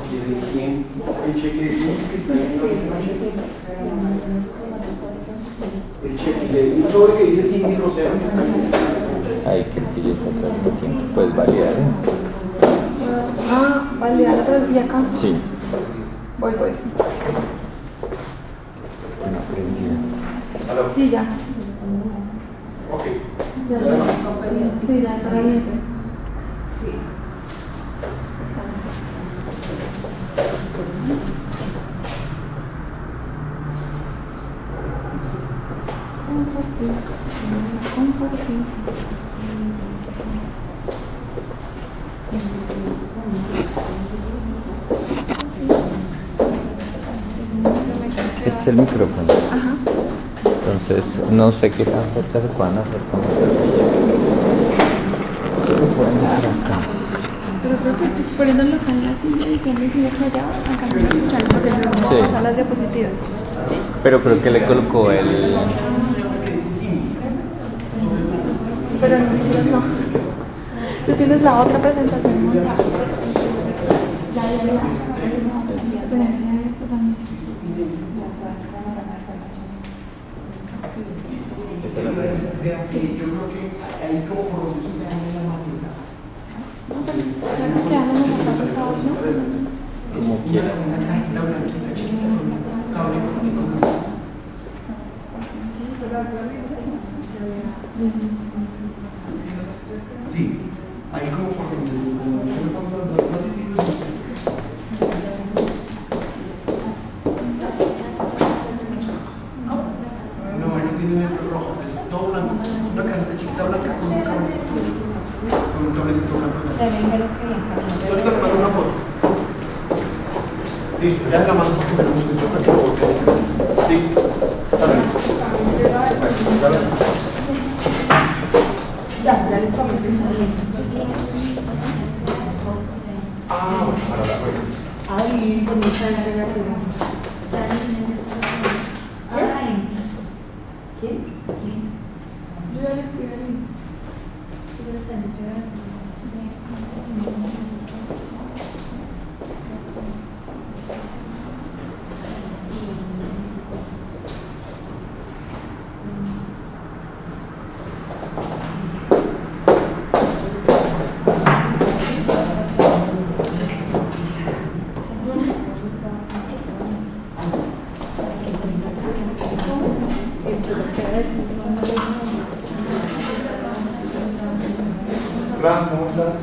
requiere tiempo. El cheque que está en el cheque, un sobre que dice Cindy Rosero que está en Ay, que el tuyo está atrás de tiempo. Puedes validar, ¿eh? Validar atrás y acá. Sí. Voy. No aprendí. Sí, ya. Ok. Sí, ya está bien. Sí. Compartir. Este es el micrófono. Ajá. Entonces, no sé qué tan cerca se puedan hacer con esta silla. Se lo pueden dejar acá. Pero creo que poniéndolo acá en la silla y que me sigue callado, acá no escuchan porque no Sí. pasan las diapositivas. ¿Sí? Pero creo que le colocó el... Pero nosotros no. Tú tienes la otra presentación montada. Ya. Yo creo que ahí como por lo menos la maqueta. Como quieras. La blanquita chiquita con un cable con sí, ahí como por no, ahí no tiene letras rojas, es todo blanco, una cajita chiquita blanca con un cablecito blanco. Ahorita te mando una foto. Listo, ya la mando porque tenemos que estar aquí luego. Sí, está bien. Ya les pongo. Bueno, para la web. Ay, con mucha alternativa. ¿Quién? Yo ya le escribí el link. Hola, ¿cómo estás?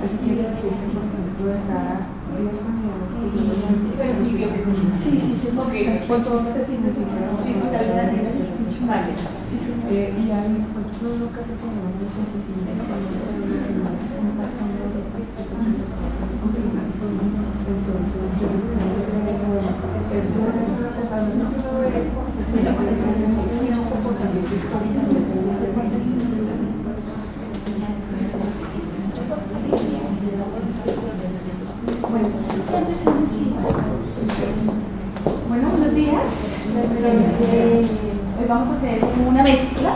Eso quiere decir que, por ejemplo, de cada 10 unidades que por todos los investigadores. Y hay otro que tenemos de procesamiento el más está con Europa, que es el entonces, yo les esto es una cosa, no es una cosa de sino que es un comportamiento histórico. Bueno, buenos días. Hoy vamos a hacer una mezcla.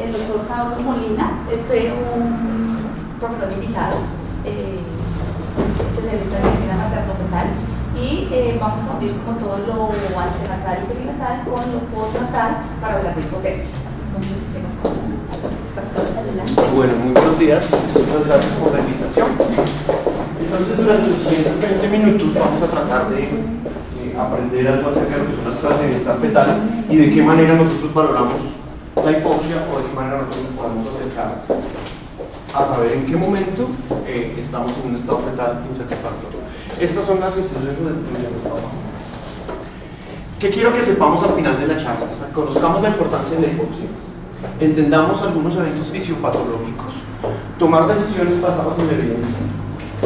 El doctor Saulo Molina es un profesor invitado, especialista en medicina materno-fetal, y vamos a unir con todo lo antenatal y perinatal con lo postnatal para hablar del hipotético. Entonces, hacemos con la mezcla. Doctor, adelante. Bueno, muy buenos días. Muchas gracias por la invitación. Entonces, durante los siguientes 20 minutos vamos a tratar de aprender algo acerca de lo que son las pruebas de bienestar fetal y de qué manera nosotros valoramos la hipoxia o de qué manera nosotros nos podemos acercar a saber en qué momento estamos en un estado fetal insatisfactorio. Estas son las instrucciones del trabajo. ¿Qué quiero que sepamos al final de la charla? Conozcamos la importancia de la hipoxia, entendamos algunos eventos fisiopatológicos, tomar decisiones basadas en la evidencia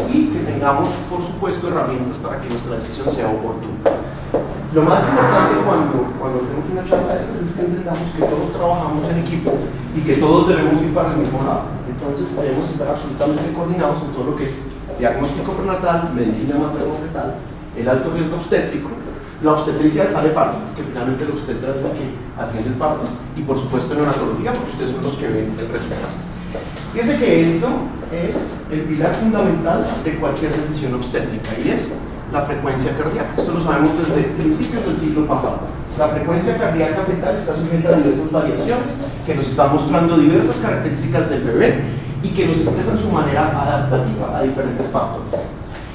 y que tengamos, por supuesto, herramientas para que nuestra decisión sea oportuna. Lo más importante cuando hacemos una charla de estas es que entendamos que todos trabajamos en equipo y que todos debemos ir para el mismo lado. Entonces debemos estar absolutamente coordinados en todo lo que es diagnóstico prenatal, medicina materno-fetal, el alto riesgo obstétrico, la obstetricia de sale parto, que finalmente el obstetra es el que atiende el parto, y por supuesto neonatología, porque ustedes son los que ven el resultado. Fíjense que esto es el pilar fundamental de cualquier decisión obstétrica y es la frecuencia cardíaca. Esto lo sabemos desde principios del siglo pasado. La frecuencia cardíaca fetal está sujeta a diversas variaciones que nos están mostrando diversas características del bebé y que nos expresan su manera adaptativa a diferentes factores.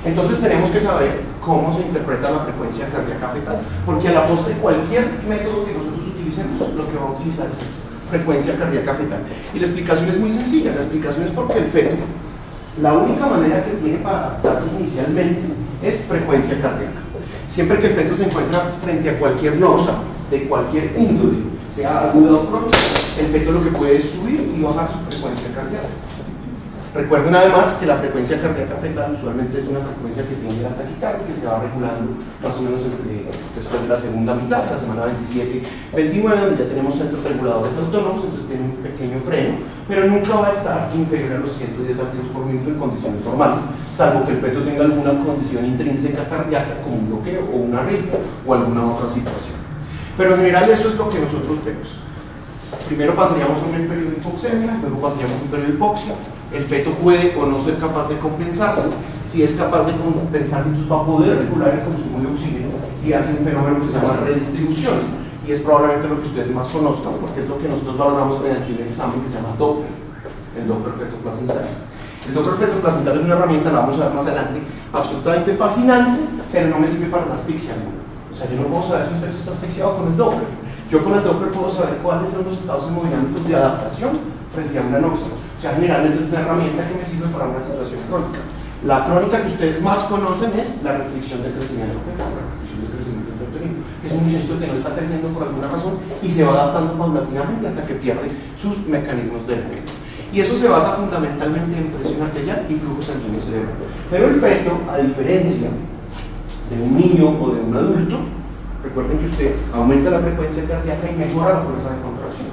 Entonces tenemos que saber cómo se interpreta la frecuencia cardíaca fetal, porque a la postre cualquier método que nosotros utilicemos lo que va a utilizar es esto, frecuencia cardíaca fetal. Y la explicación es muy sencilla, la explicación es porque el feto, la única manera que tiene para adaptarse inicialmente es frecuencia cardíaca. Siempre que el feto se encuentra frente a cualquier losa, de cualquier índole, sea aguda o crónica, el feto lo que puede es subir y bajar su frecuencia cardíaca. Recuerden además que la frecuencia cardíaca fetal usualmente es una frecuencia que tiene la taquicardia, que se va regulando más o menos después de la segunda mitad, la semana 27-29, donde ya tenemos centros reguladores autónomos, entonces tiene un pequeño freno, pero nunca va a estar inferior a los 110 latidos por minuto en condiciones normales, salvo que el feto tenga alguna condición intrínseca cardíaca como un bloqueo o una arritmia o alguna otra situación. Pero en general eso es lo que nosotros vemos. Primero pasaríamos un periodo de hipoxemia, luego pasaríamos un periodo de hipoxia. El feto puede o no ser capaz de compensarse. Si es capaz de compensarse, entonces va a poder regular el consumo de oxígeno y hace un fenómeno que se llama redistribución. Y es probablemente lo que ustedes más conozcan, porque es lo que nosotros valoramos mediante un examen que se llama Doppler, el Doppler feto-placentario. El Doppler feto-placentario es una herramienta, la vamos a ver más adelante, absolutamente fascinante, pero no me sirve para la asfixia alguna. O sea, yo no puedo saber si un feto está asfixiado con el Doppler. Yo con el Doppler puedo saber cuáles son los estados hemodinámicos de adaptación frente a una anoxia. O sea, generalmente es una herramienta que me sirve para una situación crónica. La crónica que ustedes más conocen es la restricción del crecimiento fetal, la restricción del crecimiento intrauterino. que es un muchachito que no está creciendo por alguna razón y se va adaptando paulatinamente hasta que pierde sus mecanismos de defensa. Y eso se basa fundamentalmente en presión arterial y flujo sanguíneo cerebral. Pero el feto, a diferencia de un niño o de un adulto, recuerden que usted aumenta la frecuencia cardíaca y mejora la fuerza de contracción,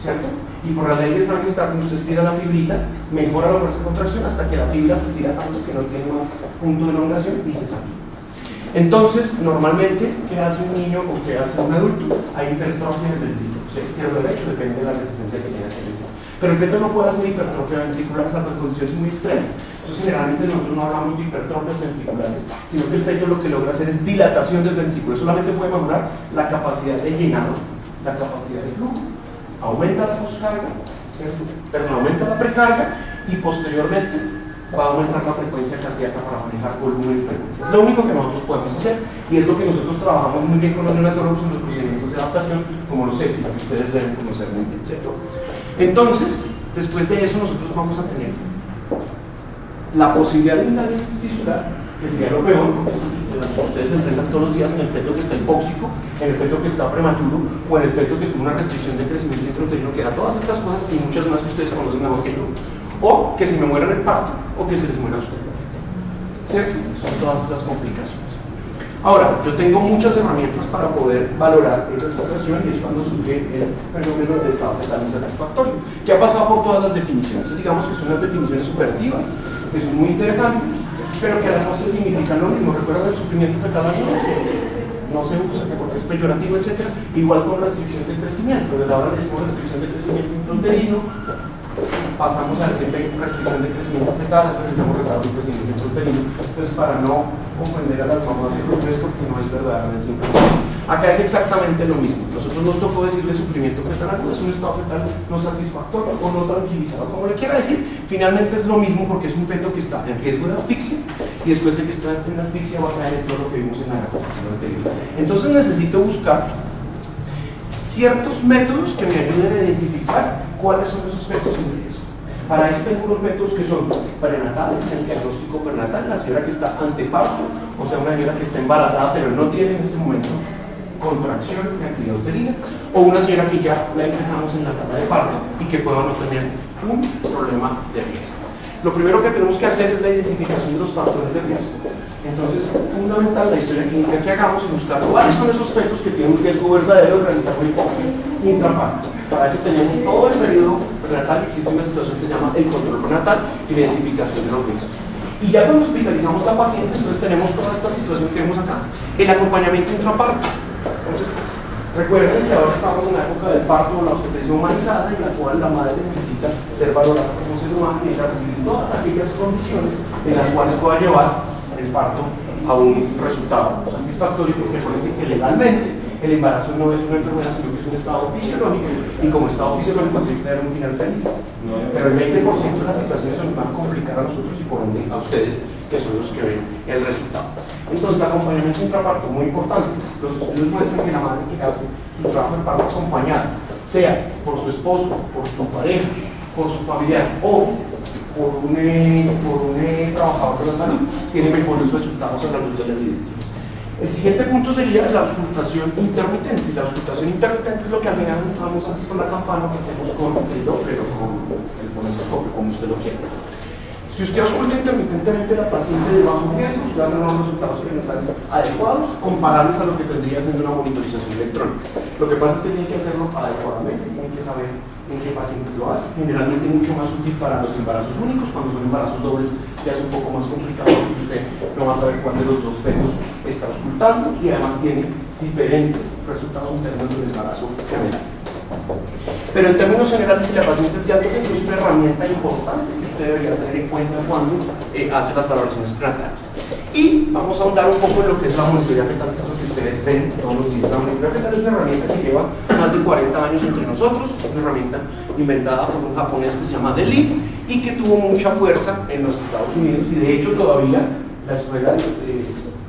¿cierto? Y por la ley de Frankenstein, cuando usted estira la fibrita, mejora la fuerza de contracción hasta que la fibra se estira tanto que no tiene más punto de elongación y se fatiga. Entonces, normalmente, ¿qué hace un niño o qué hace un adulto? Hay hipertrofia del ventrículo, sea izquierdo o derecho, depende de la resistencia que tenga que estar. Pero el feto no puede hacer hipertrofia ventricular salvo en condiciones muy extremas. Entonces, generalmente nosotros no hablamos de hipertrofias ventriculares, sino que el feto lo que logra hacer es dilatación del ventrículo. Solamente puede mejorar la capacidad de llenado, la capacidad de flujo. Aumenta la poscarga, aumenta la precarga y posteriormente va a aumentar la frecuencia cardíaca para manejar volumen y frecuencia. Es lo único que nosotros podemos hacer y es lo que nosotros trabajamos muy bien con los neonatólogos en los procedimientos de adaptación, como los éxitos que ustedes deben conocer muy bien, ¿cierto? Entonces, después de eso nosotros vamos a tener la posibilidad de un daño tisular, que sería lo peor, porque ustedes se enfrentan todos los días en el feto que está hipóxico, en el feto que está prematuro, o en el feto que tuvo una restricción de crecimiento intrauterino, que era todas estas cosas y muchas más que ustedes conocen mejor que yo, o que se me muera en el parto, o que se les muera a ustedes, ¿cierto? Son todas esas complicaciones. Ahora, yo tengo muchas herramientas para poder valorar esa situación y es cuando surge el fenómeno de estado fetal insatisfactorio, que ha pasado por todas las definiciones. Digamos que son las definiciones operativas, que son muy interesantes, pero que a la postre significan lo mismo. ¿Recuerdan el sufrimiento fetal agudo? No se usa porque es peyorativo, etc. Igual con restricción de crecimiento. Desde ahora le decimos restricción de crecimiento intrauterino, pasamos a decir restricción de crecimiento fetal, entonces decimos retardo de crecimiento intrauterino. Entonces, para no ofender a las mamás y los bebés, porque no es verdaderamente un problema. Acá es exactamente lo mismo. Nosotros nos tocó decirle sufrimiento fetal agudo, es un estado fetal no satisfactorio o no tranquilizado, como le quiera decir. Finalmente es lo mismo porque es un feto que está en riesgo de asfixia y después de que está en asfixia va a caer en todo lo que vimos en la diapositiva anterior. Entonces necesito buscar ciertos métodos que me ayuden a identificar cuáles son esos fetos en riesgo. Para eso tengo unos métodos que son prenatales, el diagnóstico prenatal, la señora que está anteparto, o sea, una señora que está embarazada pero no tiene en este momento contracciones de actividad uterina, o una señora que ya la empezamos en la sala de parto y que pueda no tener un problema de riesgo. Lo primero que tenemos que hacer es la identificación de los factores de riesgo. Entonces, es fundamental la historia clínica que hagamos y buscar cuáles son esos fetos que tienen un riesgo verdadero de realizar una hipóxia intraparto. Para eso tenemos todo el periodo prenatal, existe una situación que se llama el control prenatal y la identificación de los riesgos. Y ya cuando hospitalizamos a la paciente, entonces tenemos toda esta situación que vemos acá, el acompañamiento intraparto. Entonces, recuerden que ahora estamos en la época del parto o la obstetricia humanizada, en la cual la madre necesita ser valorada como ser humano y recibir todas aquellas condiciones en las cuales pueda llevar el parto a un resultado satisfactorio, porque recuerden que legalmente el embarazo no es una enfermedad, sino que es un estado fisiológico, y como estado fisiológico tiene que tener un final feliz. Pero el 20% de las situaciones se nos van a complicar a nosotros y por ende a ustedes, que son los que ven el resultado. Entonces, acompañamiento intraparto, muy importante. Los estudios muestran que la madre que hace su trabajo de parto acompañada, sea por su esposo, por su pareja, por su familiar o por un trabajador de la salud, tiene mejores resultados a la luz de la evidencia. El siguiente punto sería la auscultación intermitente. La auscultación intermitente es lo que hacemos antes con la campana, que hacemos con el Doppler o con el fonesoscopio, como usted lo quiera. Si usted ausculta intermitentemente a la paciente de bajo riesgo, usted va a tener unos resultados prenatales adecuados, comparables a lo que tendría siendo una monitorización electrónica. Lo que pasa es que tiene que hacerlo adecuadamente, tiene que saber en qué pacientes lo hace. Generalmente mucho más útil para los embarazos únicos. Cuando son embarazos dobles ya es un poco más complicado porque usted no va a saber cuál de los dos fetos está auscultando y además tiene diferentes resultados en términos del embarazo general. Pero en términos generales, si la paciente es de alto riesgo, es una herramienta importante que usted debería tener en cuenta cuando hace las valoraciones prenatales. Y vamos a ahondar un poco en lo que es la monitoría fetal, que es lo que ustedes ven todos los días. La monitoría fetal es una herramienta que lleva más de 40 años entre nosotros, es una herramienta inventada por un japonés que se llama Deli y que tuvo mucha fuerza en los Estados Unidos y de hecho todavía la escuela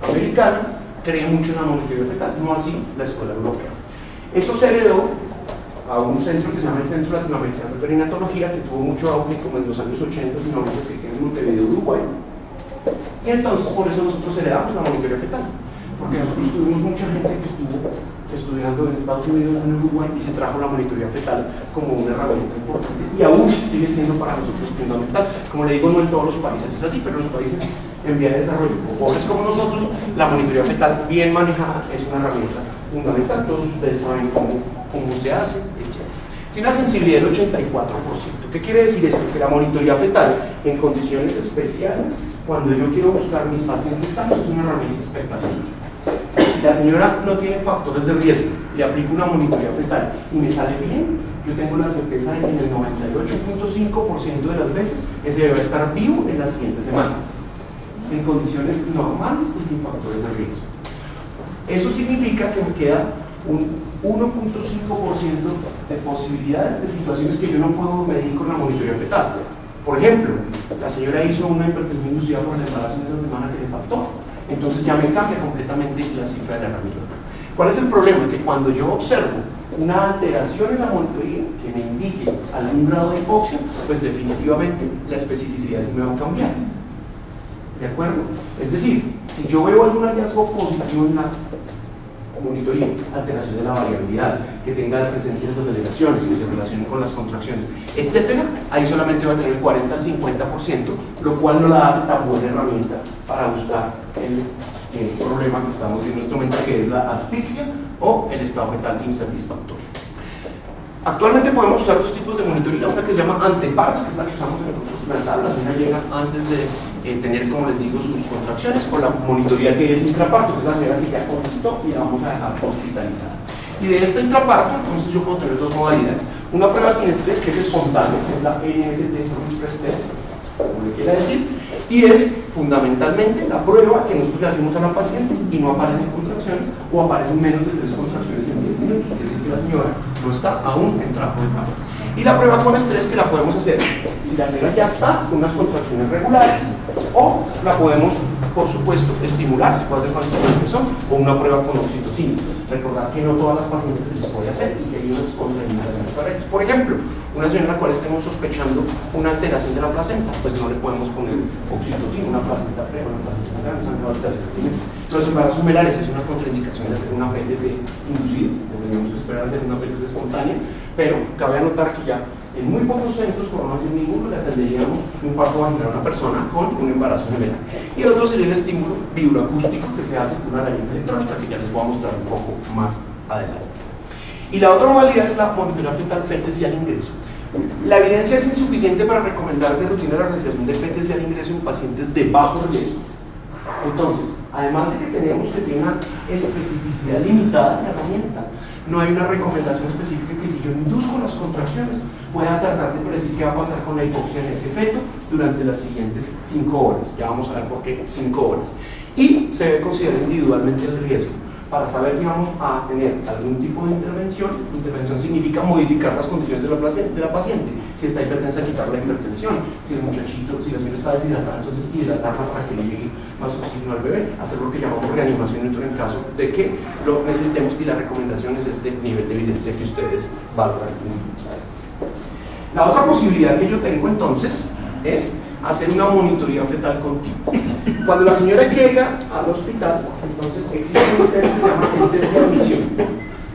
americana cree mucho en la monitoría fetal, no así la escuela europea. Eso se heredó a un centro que se llama el Centro Latinoamericano de Perinatología, que tuvo mucho auge como en los años 80 y 90, que queda en Montevideo, Uruguay. Y entonces por eso nosotros heredamos la monitoría fetal. porque nosotros tuvimos mucha gente que estuvo estudiando en Estados Unidos, en Uruguay, y se trajo la monitoría fetal como una herramienta importante, y aún sigue siendo para nosotros fundamental. Como le digo, no en todos los países es así, pero en los países en vía de desarrollo, pobres como nosotros, la monitoría fetal bien manejada es una herramienta fundamental. Todos ustedes saben cómo se hace, etc. Tiene una sensibilidad del 84%. ¿Qué quiere decir esto? Que la monitoría fetal en condiciones especiales, cuando yo quiero buscar mis pacientes sanos, es una herramienta espectacular. Si la señora no tiene factores de riesgo, le aplico una monitoría fetal y me sale bien, yo tengo la certeza de que en el 98.5% de las veces ese bebé va a estar vivo en la siguiente semana, en condiciones normales y sin factores de riesgo. Eso significa que me queda un 1.5% de posibilidades de situaciones que yo no puedo medir con la monitoría fetal. Por ejemplo, la señora hizo una hipertensión inducida por el embarazo en esa semana que le faltó, entonces ya me cambia completamente la cifra de la herramienta. ¿Cuál es el problema? Que cuando yo observo una alteración en la monitoría que me indique algún grado de hipoxia, pues definitivamente la especificidad sí me va a cambiar. ¿De acuerdo? Es decir, si yo veo algún hallazgo positivo en la monitoría, alteración de la variabilidad, que tenga la presencia de las delegaciones, que se relacione con las contracciones, etcétera, ahí solamente va a tener el 40 al 50%, lo cual no la hace tan buena herramienta para buscar el problema que estamos viendo en este momento, que es la asfixia o el estado fetal insatisfactorio. Actualmente podemos usar dos tipos de monitoría, una que se llama anteparto, que es la que usamos en el proceso prenatal, la señora llega antes de tener, como les digo, sus contracciones, o la monitoría que es intraparto, que es la señora que ya consultó y la vamos a dejar hospitalizada. Y de este intraparto, entonces yo puedo tener dos modalidades. Una prueba sin estrés, que es espontánea, que es la NST Stress Test, como le quiera decir, y es fundamentalmente la prueba que nosotros le hacemos a la paciente y no aparecen contracciones o aparecen menos de 3 contracciones en 10 minutos, es decir, que la señora no está aún en trabajo de parto. Y la prueba con estrés, que la podemos hacer si la señora ya está con unas contracciones regulares, o la podemos, por supuesto, estimular, se puede hacer con estimulación o una prueba con oxitocina. Recordar que no todas las pacientes se les puede hacer y que hay unas contraindicaciones para ellos. Por ejemplo, una señora en la cual estemos sospechando una alteración de la placenta, pues no le podemos poner oxitocina, una placenta previa, una placenta grande, son alteraciones. Los embarazos humerares es una contraindicación de hacer una PTC inducida, tendríamos que esperar a hacer una PTC espontánea, pero cabe anotar que ya en muy pocos centros, por no decir ninguno, le atenderíamos un parto vaginal a una persona con un embarazo humeral. Y el otro sería el estímulo vibroacústico que se hace con una herramienta electrónica, que ya les voy a mostrar un poco más adelante. Y la otra modalidad es la monitoría fetal PETES y al ingreso. La evidencia es insuficiente para recomendar de rutina la realización de PETES y al ingreso en pacientes de bajo riesgo. Entonces, además de que tenemos que tener una especificidad limitada en la herramienta, no hay una recomendación específica que si yo induzco las contracciones pueda tratar de predecir qué va a pasar con la hipoxia en ese feto durante las siguientes 5 horas. Ya vamos a ver por qué 5 horas. Y se debe considerar individualmente el riesgo para saber si vamos a tener algún tipo de intervención. Intervención significa modificar las condiciones de la paciente. Si está hipertensa, quitar la hipertensión. Si el muchachito, si la señora está deshidratada, entonces hidratarla para que le llegue más oxígeno al bebé. Hacer lo que llamamos reanimación en caso de que lo necesitemos, y la recomendación es este nivel de evidencia que ustedes valoran. La otra posibilidad que yo tengo entonces es hacer una monitoría fetal continua. Cuando la señora llega al hospital, entonces existe un test que se llama el test de admisión.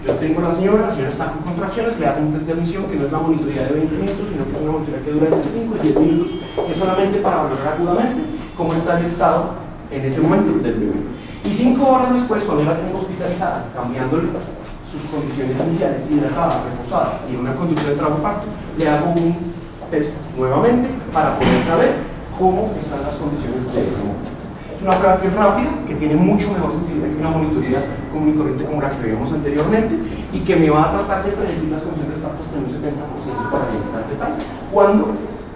Yo tengo a la señora está con contracciones, le hago un test de admisión que no es la monitoría de 20 minutos, sino que es una monitoría que dura entre 5 y 10 minutos, que es solamente para valorar agudamente cómo está el estado en ese momento del bebé. Y 5 horas después, cuando yo la tengo hospitalizada, cambiándole sus condiciones iniciales, hidratada, reposada y en una condición de trabajo parto, le hago un test nuevamente para poder saber cómo están las condiciones de ese momento. Es una prueba que es rápida, que tiene mucho mejor sensibilidad que una monitoría común y corriente como la que veíamos anteriormente, y que me va a tratar de predecir las condiciones del parto hasta en un 70% para el bienestar fetal, cuando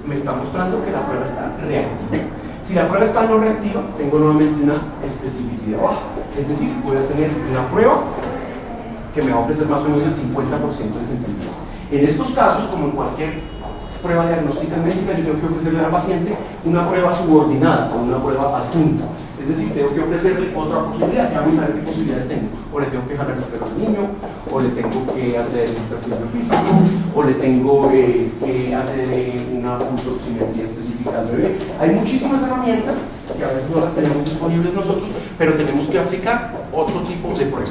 me está mostrando que la prueba está reactiva. Si la prueba está no reactiva, tengo nuevamente una especificidad baja, es decir, voy a tener una prueba que me va a ofrecer más o menos el 50% de sensibilidad. En estos casos, como en cualquier prueba diagnóstica médica, yo tengo que ofrecerle a la paciente una prueba subordinada o una prueba adjunta. Es decir, tengo que ofrecerle otra posibilidad. Ya vamos a ver qué posibilidades tengo. O le tengo que jalar el pelo al niño, o le tengo que hacer un perfil físico, o le tengo que hacer una pulsoximetría específica al bebé. Hay muchísimas herramientas que a veces no las tenemos disponibles nosotros, pero tenemos que aplicar otro tipo de prueba.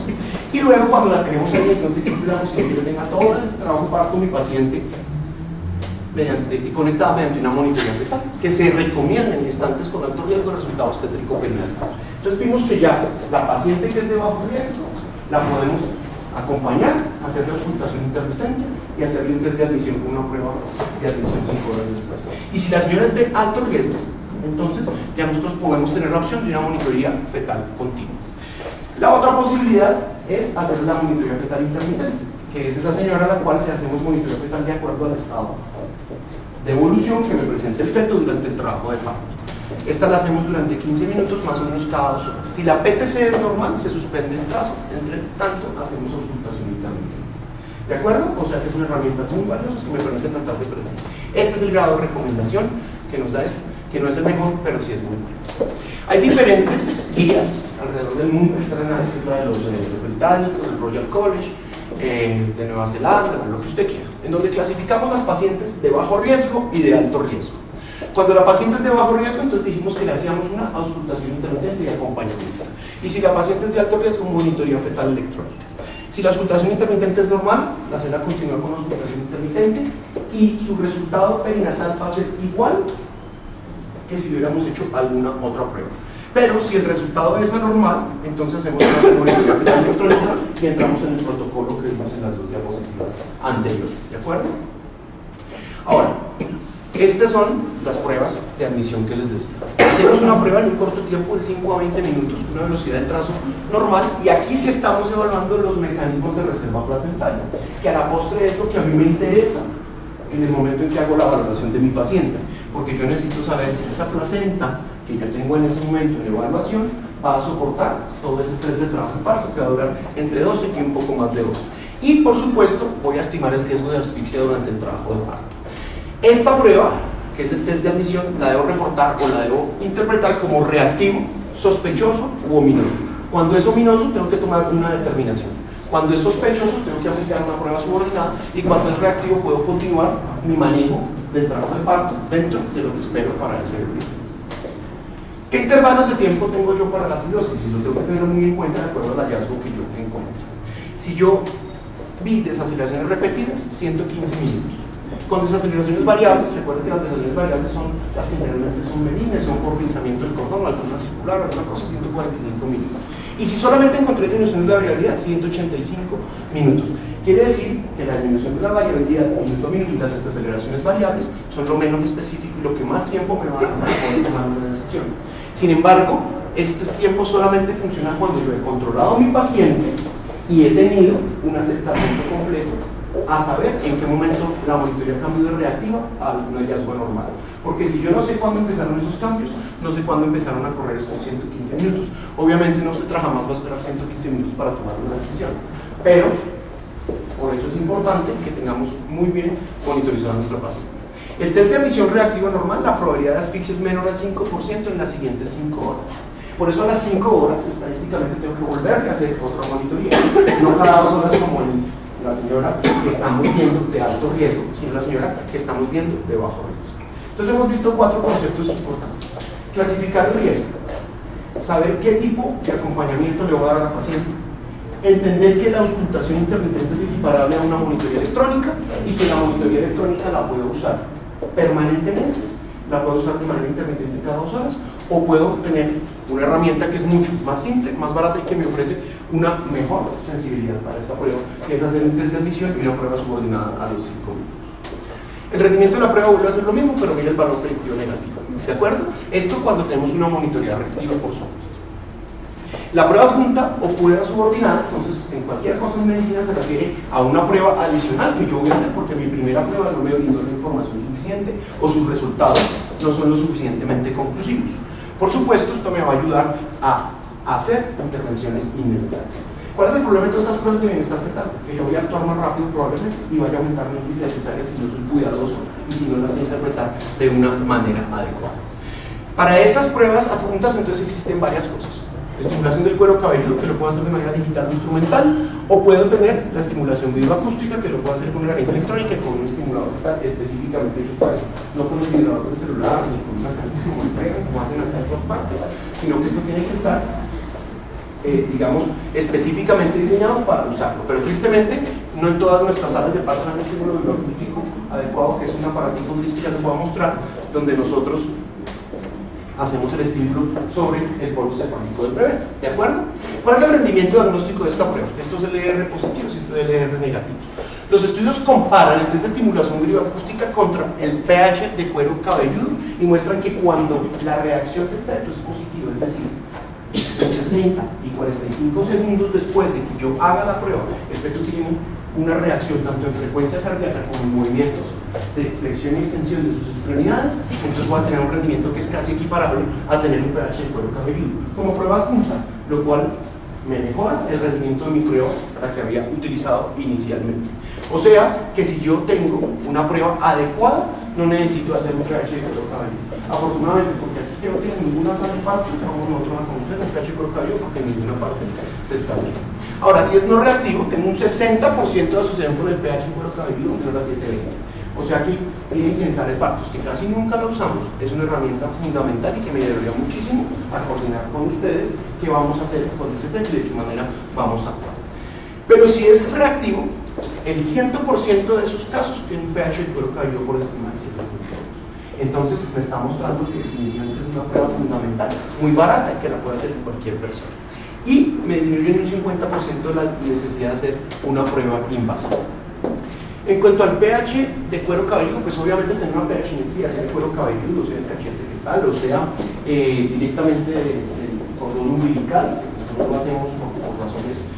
Y luego cuando la tenemos ahí, entonces existe la posibilidad que yo tenga todo el trabajo parto con mi paciente conectada mediante una monitoría fetal que se recomienda en estantes con alto riesgo de resultado obstétrico perinatal. Entonces vimos que ya la paciente que es de bajo riesgo la podemos acompañar, hacerle auscultación intermitente y hacerle un test de admisión con una prueba de admisión 5 horas después. Y si la señora es de alto riesgo, entonces ya nosotros podemos tener la opción de una monitoría fetal continua. La otra posibilidad es hacer la monitoría fetal intermitente, que es esa señora a la cual le hacemos monitoría fetal de acuerdo al estado de evolución que me presenta el feto durante el trabajo de parto. Esta la hacemos durante 15 minutos más o menos cada 2 horas. Si la PTC es normal, se suspende el trazo, entre tanto hacemos auscultación intermitente. ¿De acuerdo? O sea que son herramientas muy valiosas que me permiten tratar de predecir. Este es el grado de recomendación que nos da este, que no es el mejor, pero sí es muy bueno. Hay diferentes guías alrededor del mundo, esta que es la de los británicos, del Royal College, de Nueva Zelanda, lo que usted quiera, en donde clasificamos las pacientes de bajo riesgo y de alto riesgo. Cuando la paciente es de bajo riesgo, entonces dijimos que le hacíamos una auscultación intermitente y acompañamiento. Y si la paciente es de alto riesgo, monitoría fetal electrónica. Si la auscultación intermitente es normal, la señora continúa con auscultación intermitente y su resultado perinatal va a ser igual que si hubiéramos hecho alguna otra prueba. Pero si el resultado es anormal, entonces hacemos una monitoría fetal electrónica y entramos en el protocolo que vimos en las 2 diapositivas anteriores. ¿De acuerdo? Ahora, estas son las pruebas de admisión que les decía. Hacemos una prueba en un corto tiempo de 5 a 20 minutos, con una velocidad del trazo normal, y aquí sí estamos evaluando los mecanismos de reserva placentaria, que a la postre es lo que a mí me interesa en el momento en que hago la valoración de mi paciente, porque yo necesito saber si esa placenta que yo tengo en ese momento en evaluación va a soportar todo ese estrés de trabajo de parto que va a durar entre 12 y un poco más de horas. Y por supuesto voy a estimar el riesgo de asfixia durante el trabajo de parto. Esta prueba, que es el test de admisión, la debo reportar o la debo interpretar como reactivo, sospechoso u ominoso. Cuando es ominoso tengo que tomar una determinación. Cuando es sospechoso tengo que aplicar una prueba subordinada, y cuando es reactivo puedo continuar mi manejo del trabajo de parto dentro de lo que espero para ese bebé. ¿Qué intervalos de tiempo tengo yo para la acidosis? Y lo tengo que tener muy en cuenta de acuerdo al hallazgo que yo encuentro. Si yo vi desaceleraciones repetidas, 115 minutos. Con desaceleraciones variables, recuerden que las desaceleraciones variables son las que generalmente son benignas, son por pinzamiento del cordón, alguna circular, alguna cosa, 145 minutos. Y si solamente encontré disminuciones de la variabilidad, 185 minutos. Quiere decir que la disminución de la variabilidad minuto a minuto y las desaceleraciones variables son lo menos específico y lo que más tiempo me va a dar para poder tomar una decisión. Sin embargo, estos tiempos solamente funcionan cuando yo he controlado a mi paciente y he tenido un acercamiento completo a saber en qué momento la monitoría cambió de reactiva a un hallazgo normal. Porque si yo no sé cuándo empezaron esos cambios, no sé cuándo empezaron a correr estos 115 minutos. Obviamente no se jamás va a esperar 115 minutos para tomar una decisión. Pero, por eso es importante que tengamos muy bien monitorizado a nuestra paciente. El test de admisión reactiva normal, la probabilidad de asfixia es menor al 5% en las siguientes 5 horas. Por eso a las 5 horas, estadísticamente, tengo que volver a hacer otra monitoría. No cada 2 horas como la señora que estamos viendo de alto riesgo, sino la señora que estamos viendo de bajo riesgo. Entonces hemos visto 4 conceptos importantes. Clasificar el riesgo, saber qué tipo de acompañamiento le voy a dar a la paciente, entender que la auscultación intermitente es equiparable a una monitoría electrónica y que la monitoría electrónica la puedo usar permanentemente, la puedo usar de manera intermitente cada 2 horas, o puedo tener una herramienta que es mucho más simple, más barata y que me ofrece una mejor sensibilidad para esta prueba, que es hacer un test de admisión y una prueba subordinada a los 5 minutos. El rendimiento de la prueba vuelve a ser lo mismo, pero mira el valor predictivo negativo. ¿De acuerdo? Esto cuando tenemos una monitoría reactiva, por supuesto. La prueba junta o prueba subordinada, entonces en cualquier cosa en medicina se refiere a una prueba adicional que yo voy a hacer porque mi primera prueba no me brindó la información suficiente o sus resultados no son lo suficientemente conclusivos. Por supuesto, esto me va a ayudar a hacer intervenciones innecesarias. ¿Cuál es el problema de todas estas pruebas de bienestar fetal? Que yo voy a actuar más rápido probablemente y vaya a aumentar mi índice de cesáreas si no soy cuidadoso y si no las sé interpretar de una manera adecuada. Para esas pruebas adjuntas entonces existen varias cosas. Estimulación del cuero cabelludo, que lo puedo hacer de manera digital o instrumental, o puedo tener la estimulación bioacústica, que lo puedo hacer con una herramienta electrónica, con un estimulador fetal específicamente hecho para eso, no con un vibrador de celular, ni con una cantidad como entregan, como hacen acá en todas partes, sino que esto tiene que estar digamos, específicamente diseñados para usarlo, pero tristemente no en todas nuestras salas de parto hay un estímulo vibroacústico adecuado, que es un aparatito listo, ya les voy a mostrar, donde nosotros hacemos el estímulo sobre el bolo cefálico del bebé, ¿de acuerdo? ¿Cuál es el rendimiento diagnóstico de esta prueba? Estos LR positivos y estos LR negativos. Los estudios comparan el test de estimulación vibroacústica contra el pH de cuero cabelludo y muestran que cuando la reacción del feto es positiva, es decir, entre 30 y 45 segundos después de que yo haga la prueba, el feto tiene una reacción tanto en frecuencia cardíaca como en movimientos de flexión y extensión de sus extremidades, entonces voy a tener un rendimiento que es casi equiparable a tener un pH de cuero cabelludo como prueba junta, lo cual me mejora el rendimiento de mi prueba, la que había utilizado inicialmente. O sea que si yo tengo una prueba adecuada, no necesito hacer un pH de cuero cabelludo. Afortunadamente, porque aquí creo que en ninguna sala de parto vamos nosotros a conocer el pH de cuero cabelludo, porque en ninguna parte se está haciendo. Ahora, si es no reactivo, tengo un 60% de asociación con el pH de cuero cabelludo entre las 720. O sea, aquí miren pensar de partos, que casi nunca la usamos, es una herramienta fundamental y que me ayudaría muchísimo a coordinar con ustedes qué vamos a hacer con ese feto y de qué manera vamos a actuar. Pero si es reactivo, el 100% de esos casos tiene un pH de cuero cabelludo por encima de 7.2. Entonces me está mostrando que definitivamente es una prueba fundamental, muy barata y que la puede hacer cualquier persona. Y me disminuye en un 50% la necesidad de hacer una prueba invasiva. En cuanto al pH de cuero cabelludo, pues obviamente tener una pH-metría, sea de cuero cabelludo, sea el cachete fetal, o sea directamente del cordón umbilical, que nosotros lo hacemos por razones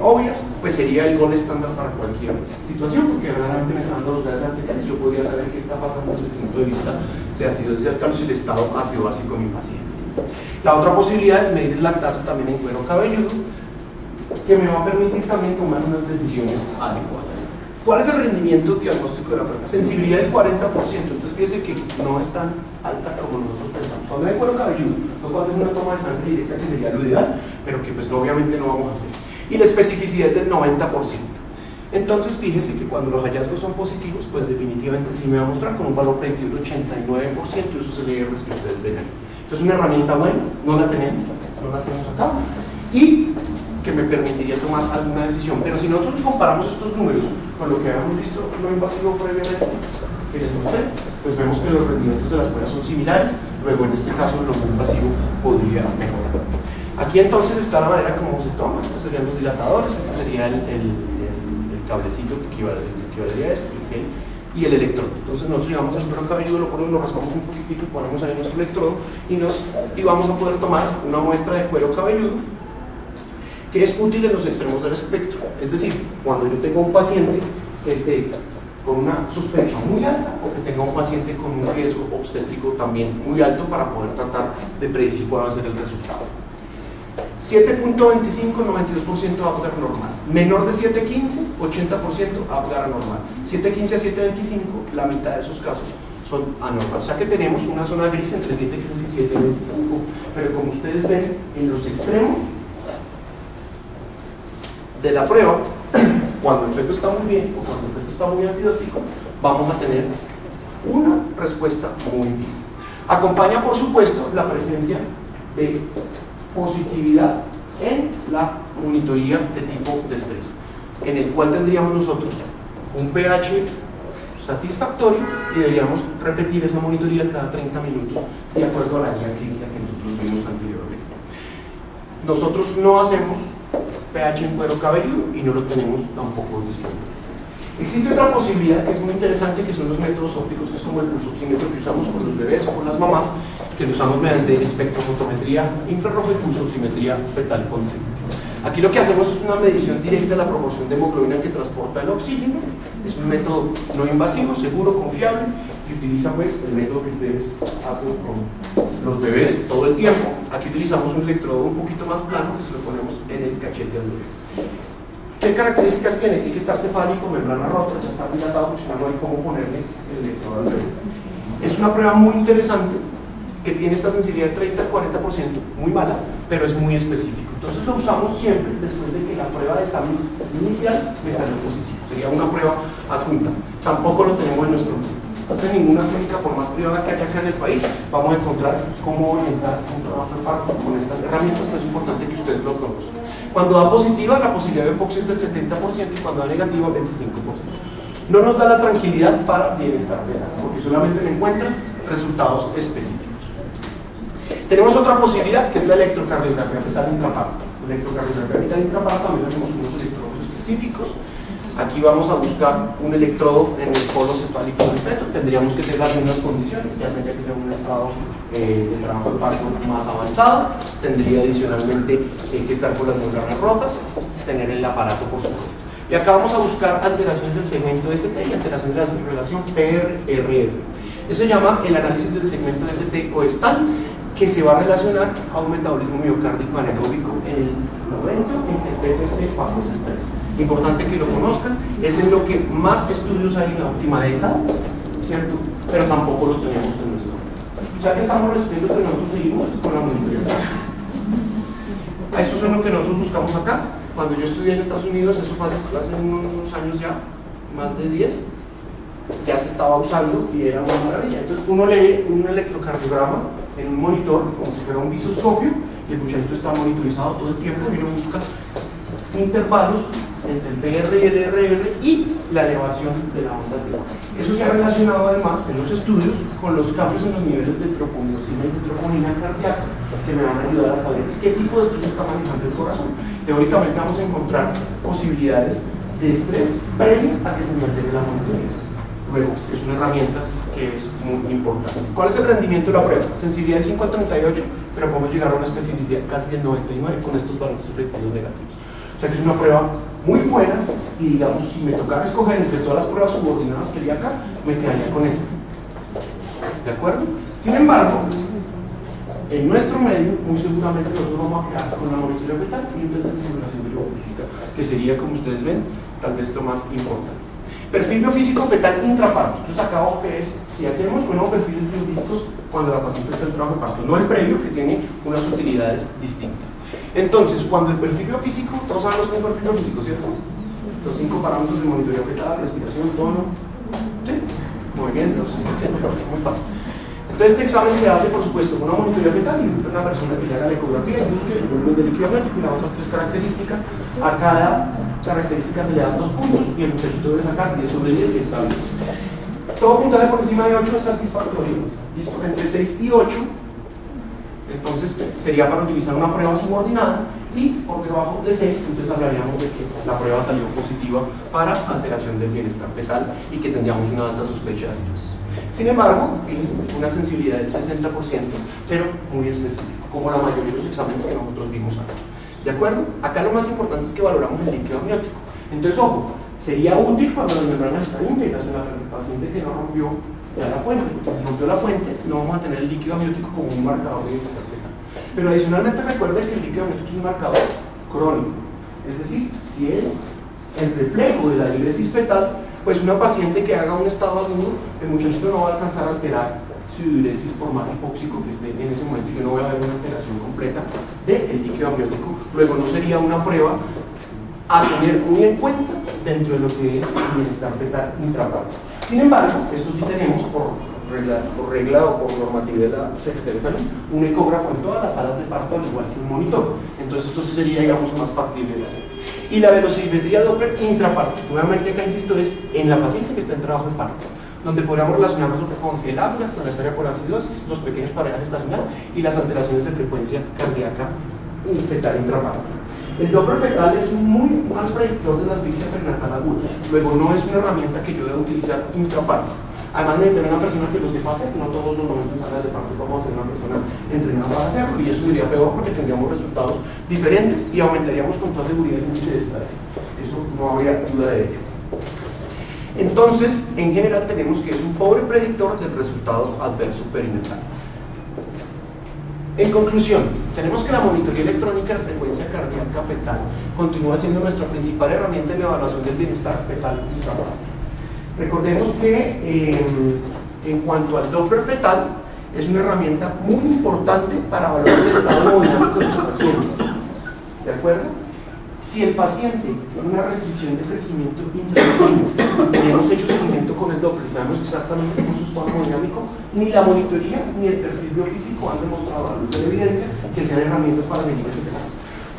obvias, pues sería el gol estándar para cualquier situación, porque verdaderamente me están dando los gases arteriales, yo podría saber qué está pasando desde el punto de vista de ácido alcalino y el estado ácido básico en mi paciente. La otra posibilidad es medir el lactato también en cuero cabelludo, que me va a permitir también tomar unas decisiones adecuadas. ¿Cuál es el rendimiento diagnóstico de la prueba? Sensibilidad del 40%, entonces fíjese que no es tan alta como nosotros pensamos. Cuando hay cuero cabelludo, no puede hacer una toma de sangre directa, que sería lo ideal, pero que pues obviamente no vamos a hacer. Y la especificidad es del 90%. Entonces fíjese que cuando los hallazgos son positivos, pues definitivamente sí me va a mostrar con un valor predictivo del 89% de esos LRs que ustedes ven ahí. Entonces una herramienta buena, no la tenemos, no la hacemos acá, y que me permitiría tomar alguna decisión. Pero si nosotros comparamos estos números con lo que habíamos visto no invasivo previamente, que les mostré, pues vemos que los rendimientos de las pruebas son similares, luego en este caso lo no invasivo podría mejorar. Aquí entonces está la manera como se toma, estos serían los dilatadores, este sería el cablecito que equivalería a esto, y el electrodo. Entonces nosotros llevamos el cuero cabelludo, lo ponemos, lo raspamos un poquitito, ponemos ahí nuestro electrodo y vamos a poder tomar una muestra de cuero cabelludo que es útil en los extremos del espectro. Es decir, cuando yo tengo un paciente que esté con una sospecha muy alta o que tenga un paciente con un riesgo obstétrico también muy alto para poder tratar de predecir cuál va a ser el resultado. 7.25, 92% Apgar normal. Menor de 7.15, 80% Apgar anormal. 7.15 a 7.25, la mitad de esos casos son anormales. O sea que tenemos una zona gris entre 7.15 y 7.25. Pero como ustedes ven, en los extremos de la prueba, cuando el feto está muy bien o cuando el feto está muy acidótico, vamos a tener una respuesta muy bien. Acompaña, por supuesto, la presencia de positividad en la monitoría de tipo de estrés, en el cual tendríamos nosotros un pH satisfactorio y deberíamos repetir esa monitoría cada 30 minutos de acuerdo a la guía clínica que nosotros vimos anteriormente. Nosotros no hacemos pH en cuero cabelludo y no lo tenemos tampoco disponible. Existe otra posibilidad que es muy interesante, que son los métodos ópticos, que es como el pulsoxímetro que usamos con los bebés o con las mamás, que lo usamos mediante espectrofotometría infrarroja y pulsoximetría fetal continua. Aquí lo que hacemos es una medición directa de la proporción de hemoglobina que transporta el oxígeno. Es un método no invasivo, seguro, confiable, que utiliza pues el método que ustedes hacen con los bebés todo el tiempo. Aquí utilizamos un electrodo un poquito más plano que se lo ponemos en el cachete al bebé. ¿Qué características tiene? Tiene que estar cefálico, membrana rota, ya está dilatado, porque si no, no hay cómo ponerle el electrodo al bebé. Es una prueba muy interesante que tiene esta sensibilidad de 30 al 40%, muy mala, pero es muy específico. Entonces lo usamos siempre después de que la prueba de tamiz inicial me salió positivo. Sería una prueba adjunta. Tampoco lo tenemos en nuestro Entonces, ninguna clínica, por más privada que haya acá en el país, vamos a encontrar cómo orientar un trabajo de parto con estas herramientas, pero es importante que ustedes lo conozcan. Cuando da positiva, la posibilidad de epoxia es del 70% y cuando da negativa, 25%. No nos da la tranquilidad para bienestar fetal, porque solamente me encuentran resultados específicos. Tenemos otra posibilidad, que es la electrocardiografía fetal intraparto. La electrocardiografía fetal intraparto también hacemos unos electrodos específicos. Aquí vamos a buscar un electrodo en el polo cefálico del feto. Tendríamos que tener algunas condiciones, ya tendría que tener un estado de trabajo de parto más avanzado, tendría adicionalmente que estar con las membranas rotas, tener el aparato, por supuesto. Y acá vamos a buscar alteraciones del segmento ST y alteraciones de la relación PRR. Eso se llama el análisis del segmento ST coestal, que se va a relacionar a un metabolismo miocárdico anaeróbico en el momento en que el feto esté bajo ese estrés. Importante que lo conozcan, es en lo que más estudios hay en la última década, ¿cierto? Pero tampoco lo tenemos en nuestro país. Ya que estamos resumiendo que nosotros seguimos con la monitoría. Eso es lo que nosotros buscamos acá. Cuando yo estudié en Estados Unidos, eso fue hace unos años ya, más de 10, ya se estaba usando y era una maravilla. Entonces uno lee un electrocardiograma en un monitor, como si fuera un visoscopio, y el muchachito está monitorizado todo el tiempo y uno busca intervalos entre el PR y el RR y la elevación de la onda T. Eso se ha relacionado además en los estudios con los cambios en los niveles de troponina y de troponina cardíaca, que me van a ayudar a saber qué tipo de estrés está manejando el corazón. Teóricamente vamos a encontrar posibilidades de estrés previos a que se me altere la monitoría. Luego, es una herramienta que es muy importante. ¿Cuál es el rendimiento de la prueba? Sensibilidad de 5 a 38, pero podemos llegar a una especificidad casi del 99 con estos valores predictivos negativos. O sea que es una prueba muy buena y, digamos, si me tocara escoger entre todas las pruebas subordinadas que hay acá, me quedaría con esta. ¿De acuerdo? Sin embargo, en nuestro medio, muy seguramente nosotros vamos a quedar con la monitoría fetal y un test de simulación biológica, que sería, como ustedes ven, tal vez lo más importante. Perfil biofísico fetal intraparto. Entonces acá abajo que es, si hacemos unos perfiles biofísicos cuando la paciente está en trabajo de parto, no el previo, que tiene unas utilidades distintas. Entonces, cuando el perfil biofísico, todos sabemos que es un perfil biofísico, ¿cierto? Los 5 parámetros de monitoreo fetal, respiración, tono, ¿sí? Movimientos, etc. Muy fácil. Entonces este examen se hace, por supuesto, con una monitoría fetal y una persona que haga la ecografía y busque el volumen del líquido amniótico y las otras 3 características. A cada característica se le dan 2 puntos y el muchachito debe sacar 10 sobre 10 y está bien. Todo puntaje por encima de 8 es satisfactorio. ¿Listo? Entre 6 y 8, entonces sería para utilizar una prueba subordinada, y por debajo de 6, entonces hablaríamos de que la prueba salió positiva para alteración del bienestar fetal y que tendríamos una alta sospecha de cirrosis. Sin embargo, fíjense, una sensibilidad del 60%, pero muy específica, como la mayoría de los exámenes que nosotros vimos acá. ¿De acuerdo? Acá lo más importante es que valoramos el líquido amniótico. Entonces, ojo, sería útil cuando las membranas están íntegras en la paciente que no rompió ya la fuente, porque si rompió la fuente, no vamos a tener el líquido amniótico como un marcador de bienestar fetal. Pero adicionalmente recuerden que el líquido amniótico es un marcador crónico, es decir, si es el reflejo de la diuresis fetal, pues una paciente que haga un estado agudo, el muchachito no va a alcanzar a alterar su diuresis por más hipóxico que esté en ese momento, y yo no voy a ver una alteración completa del líquido amniótico. Luego no sería una prueba a tener muy en cuenta dentro de lo que es el bienestar fetal intraparto. Sin embargo, esto sí tenemos por regla o por normatividad de la Secretaría de Salud, un ecógrafo en todas las salas de parto, al igual que un monitor. Entonces esto sí sería, digamos, más factible de hacer. Y la velocimetría Doppler intraparto, nuevamente acá insisto, es en la paciente que está en trabajo de parto, donde podríamos relacionarnos con el apnea, con la estaria por acidosis, los pequeños parajes estacionarios y las alteraciones de frecuencia cardíaca fetal intraparto. El Doppler fetal es un muy mal predictor de la asfixia perinatal aguda. Luego, no es una herramienta que yo deba utilizar intraparto. Además de tener una persona que lo sepa hacer, no todos los momentos en salas de parto vamos a ser una persona entrenada para hacerlo, y eso sería peor porque tendríamos resultados diferentes y aumentaríamos con toda seguridad el índice de cesáreas. Eso no habría duda de ello. Entonces, en general tenemos que es un pobre predictor de resultados adversos perinatal. En conclusión, tenemos que la monitoría electrónica de frecuencia cardíaca fetal continúa siendo nuestra principal herramienta en la evaluación del bienestar fetal intraparto. Recordemos que en cuanto al Doppler fetal, es una herramienta muy importante para evaluar el estado hemodinámico de los pacientes. ¿De acuerdo? Si el paciente tiene una restricción de crecimiento intrauterino y hemos hecho seguimiento con el Doppler, sabemos exactamente cómo es su estado hemodinámico, ni la monitoría ni el perfil biofísico han demostrado a la luz de la evidencia que sean herramientas para medir ese caso.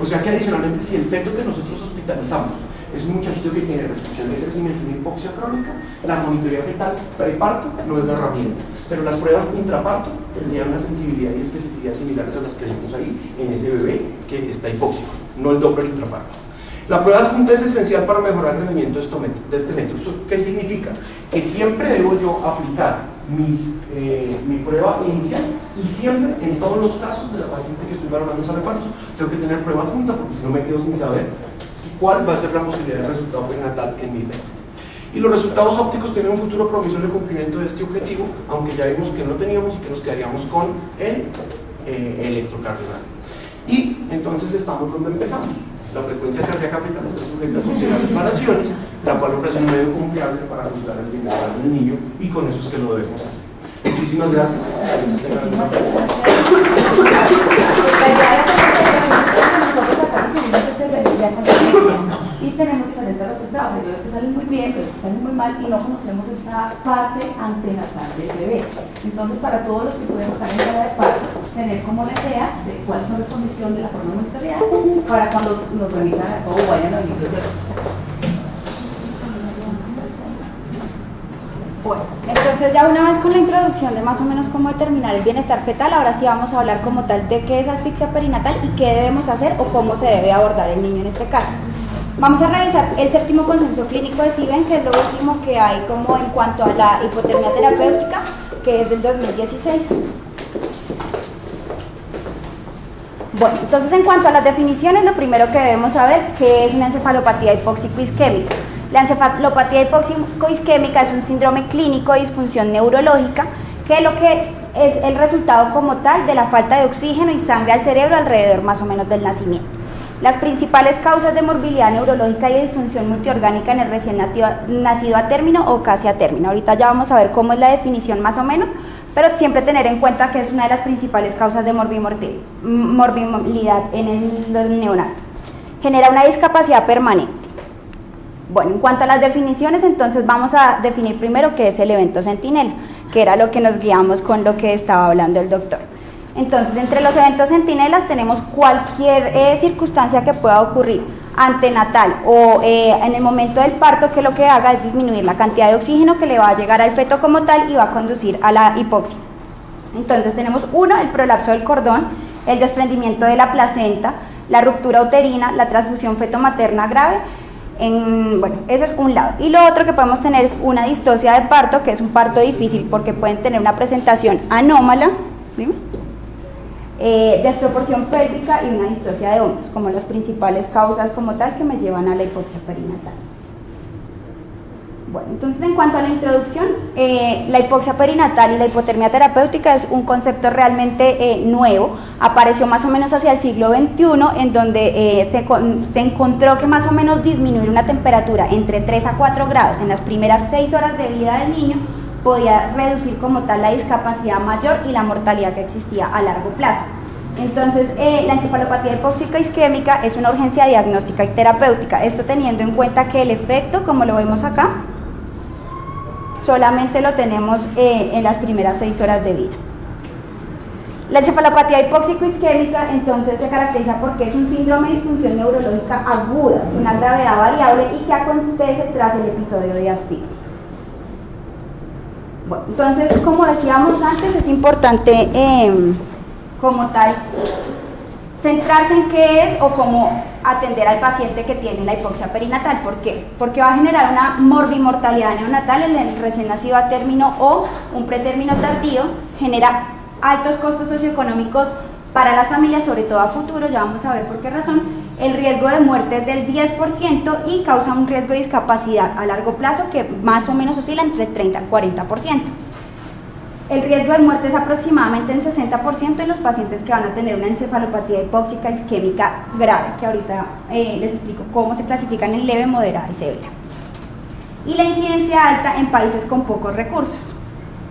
O sea que adicionalmente, si el feto que nosotros hospitalizamos es un muchachito que tiene restricción de crecimiento y una hipoxia crónica, la monitoría fetal preparto no es la herramienta, pero las pruebas intraparto tendrían una sensibilidad y especificidad similares a las que vimos ahí en ese bebé que está hipóxico, no el Doppler intraparto. La prueba adjunta es esencial para mejorar el rendimiento de este método. ¿Qué significa? Que siempre debo yo aplicar mi prueba inicial y siempre, en todos los casos de la paciente que estoy valorando en sala de partos, tengo que tener prueba adjunta porque si no me quedo sin saber cuál va a ser la posibilidad de resultado perinatal en mi feto. Y los resultados ópticos tienen un futuro promisorio de cumplimiento de este objetivo, aunque ya vimos que no teníamos y que nos quedaríamos con el electrocardiograma. Y entonces estamos donde empezamos. La frecuencia cardíaca fetal está sujeta a considerables variaciones, la cual ofrece un medio confiable para ajustar el bienestar del niño, y con eso es que lo debemos hacer. Muchísimas gracias. Y tenemos diferentes resultados. A veces salen muy bien, pero salen muy mal y no conocemos esta parte antenatal del bebé. Entonces, para todos los que podemos estar en sala de partos, tener como la idea de cuáles son las condiciones de la forma monitoreada para cuando nos remitan o vayan a venir de Bueno, entonces ya una vez con la introducción de más o menos cómo determinar el bienestar fetal, ahora sí vamos a hablar como tal de qué es asfixia perinatal y qué debemos hacer o cómo se debe abordar el niño en este caso. Vamos a revisar el séptimo consenso clínico de Sieben, que es lo último que hay como en cuanto a la hipotermia terapéutica, que es del 2016. Bueno, entonces en cuanto a las definiciones, lo primero que debemos saber que es una encefalopatía hipóxico-isquémica. La encefalopatía hipóxico-isquémica es un síndrome clínico de disfunción neurológica que lo que es el resultado como tal de la falta de oxígeno y sangre al cerebro alrededor más o menos del nacimiento. Las principales causas de morbilidad neurológica y de disfunción multiorgánica en el recién nacido a término o casi a término. Ahorita ya vamos a ver cómo es la definición más o menos, pero siempre tener en cuenta que es una de las principales causas de morbilidad en el neonato. Genera una discapacidad permanente. Bueno, en cuanto a las definiciones, entonces vamos a definir primero qué es el evento centinela, que era lo que nos guiamos con lo que estaba hablando el doctor. Entonces, entre los eventos centinelas tenemos cualquier circunstancia que pueda ocurrir antenatal o en el momento del parto, que lo que haga es disminuir la cantidad de oxígeno que le va a llegar al feto como tal y va a conducir a la hipoxia. Entonces tenemos uno, el prolapso del cordón, el desprendimiento de la placenta, la ruptura uterina, la transfusión feto-materna grave. Bueno, eso es un lado. Y lo otro que podemos tener es una distosia de parto, que es un parto difícil porque pueden tener una presentación anómala, ¿sí? Desproporción pélvica y una distosia de hombros, como las principales causas como tal que me llevan a la hipoxia perinatal. Bueno, entonces en cuanto a la introducción, la hipoxia perinatal y la hipotermia terapéutica es un concepto realmente nuevo. Apareció más o menos hacia el siglo XXI, en donde se encontró que más o menos disminuir una temperatura entre 3 a 4 grados en las primeras 6 horas de vida del niño podía reducir como tal la discapacidad mayor y la mortalidad que existía a largo plazo. Entonces, la encefalopatía hipóxico-isquémica es una urgencia diagnóstica y terapéutica, esto teniendo en cuenta que el efecto, como lo vemos acá, solamente lo tenemos en las primeras 6 horas de vida. La encefalopatía hipóxico-isquémica entonces se caracteriza porque es un síndrome de disfunción neurológica aguda, una gravedad variable y que acontece tras el episodio de asfixia. Bueno, entonces, como decíamos antes, es importante como tal centrarse en qué es o cómo atender al paciente que tiene la hipoxia perinatal. ¿Por qué? Porque va a generar una morbimortalidad neonatal en el recién nacido a término o un pretérmino tardío, genera altos costos socioeconómicos para las familias, sobre todo a futuro, ya vamos a ver por qué razón. El riesgo de muerte es del 10% y causa un riesgo de discapacidad a largo plazo que más o menos oscila entre el 30 al 40%. El riesgo de muerte es aproximadamente en 60% en los pacientes que van a tener una encefalopatía hipóxica isquémica grave, que ahorita les explico cómo se clasifican en leve, moderada y severa. Y la incidencia alta en países con pocos recursos.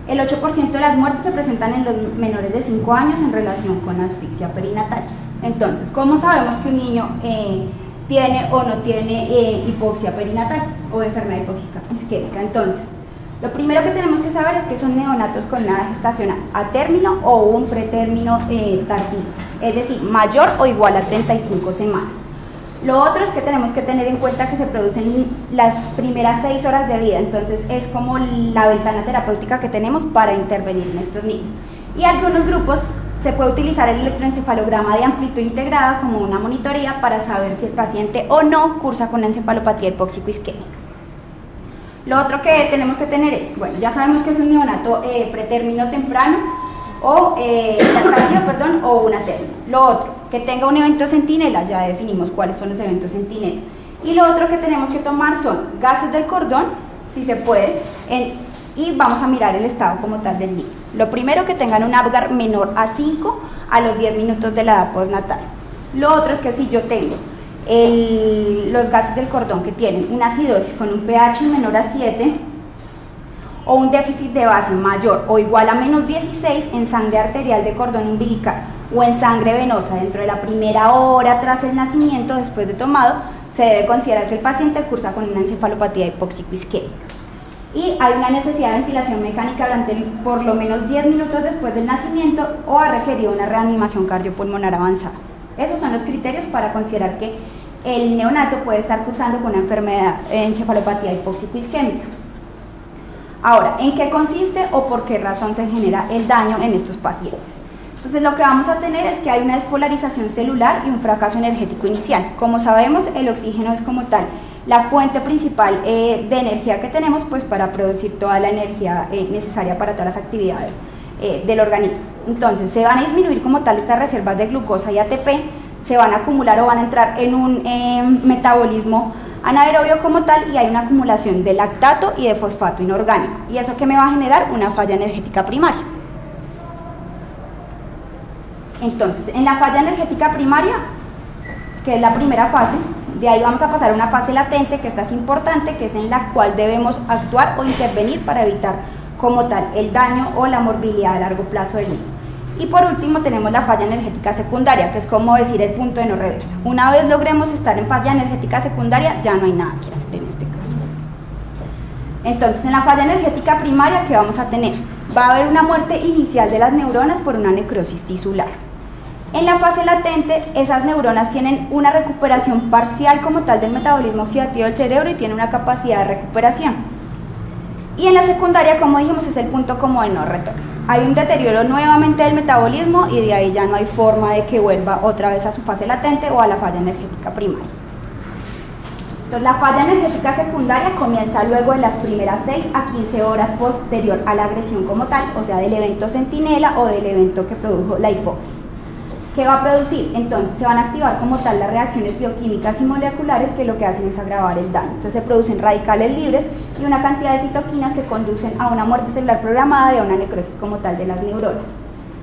El 8% de las muertes se presentan en los menores de 5 años en relación con asfixia perinatal. Entonces, ¿cómo sabemos que un niño tiene o no tiene hipoxia perinatal o enfermedad hipóxica isquémica. Entonces, lo primero que tenemos que saber es que son neonatos con una gestacional a término o un pretérmino tardío, es decir, mayor o igual a 35 semanas. Lo otro es que tenemos que tener en cuenta que se producen las primeras 6 horas de vida, entonces es como la ventana terapéutica que tenemos para intervenir en estos niños. Y algunos grupos se puede utilizar el electroencefalograma de amplitud integrada como una monitoría para saber si el paciente o no cursa con encefalopatía hipóxico-isquémica. Lo otro que tenemos que tener es, bueno, ya sabemos que es un neonato pretérmino temprano o tardío, o una término. Lo otro, que tenga un evento centinela, ya definimos cuáles son los eventos centinela. Y lo otro que tenemos que tomar son gases del cordón, si se puede, y vamos a mirar el estado como tal del niño. Lo primero, que tengan un Apgar menor a 5 a los 10 minutos de la edad postnatal. Lo otro es que si yo tengo los gases del cordón que tienen una acidosis con un pH menor a 7 o un déficit de base mayor o igual a menos 16 en sangre arterial de cordón umbilical o en sangre venosa dentro de la primera hora tras el nacimiento después de tomado, se debe considerar que el paciente cursa con una encefalopatía hipóxico-isquémica. Y hay una necesidad de ventilación mecánica durante por lo menos 10 minutos después del nacimiento o ha requerido una reanimación cardiopulmonar avanzada. Esos son los criterios para considerar que el neonato puede estar cursando con una enfermedad encefalopatía hipóxico-isquémica. Ahora, ¿en qué consiste o por qué razón se genera el daño en estos pacientes? Entonces, lo que vamos a tener es que hay una despolarización celular y un fracaso energético inicial. Como sabemos, el oxígeno es como tal la fuente principal de energía que tenemos pues para producir toda la energía necesaria para todas las actividades del organismo. Entonces, se van a disminuir como tal estas reservas de glucosa y ATP, se van a acumular o van a entrar en un metabolismo anaerobio como tal y hay una acumulación de lactato y de fosfato inorgánico. ¿Y eso qué me va a generar? Una falla energética primaria. Entonces, en la falla energética primaria, que es la primera fase, de ahí vamos a pasar a una fase latente, que esta es importante, que es en la cual debemos actuar o intervenir para evitar como tal el daño o la morbilidad a largo plazo del niño. Y por último tenemos la falla energética secundaria, que es como decir el punto de no reversa. Una vez logremos estar en falla energética secundaria, ya no hay nada que hacer en este caso. Entonces, en la falla energética primaria, ¿qué vamos a tener? Va a haber una muerte inicial de las neuronas por una necrosis tisular. En la fase latente, esas neuronas tienen una recuperación parcial como tal del metabolismo oxidativo del cerebro y tienen una capacidad de recuperación. Y en la secundaria, como dijimos, es el punto como de no retorno. Hay un deterioro nuevamente del metabolismo y de ahí ya no hay forma de que vuelva otra vez a su fase latente o a la falla energética primaria. Entonces, la falla energética secundaria comienza luego de las primeras 6 a 15 horas posterior a la agresión como tal, o sea, del evento centinela o del evento que produjo la hipoxia. ¿Qué va a producir? Entonces se van a activar como tal las reacciones bioquímicas y moleculares que lo que hacen es agravar el daño. Entonces se producen radicales libres y una cantidad de citoquinas que conducen a una muerte celular programada y a una necrosis como tal de las neuronas.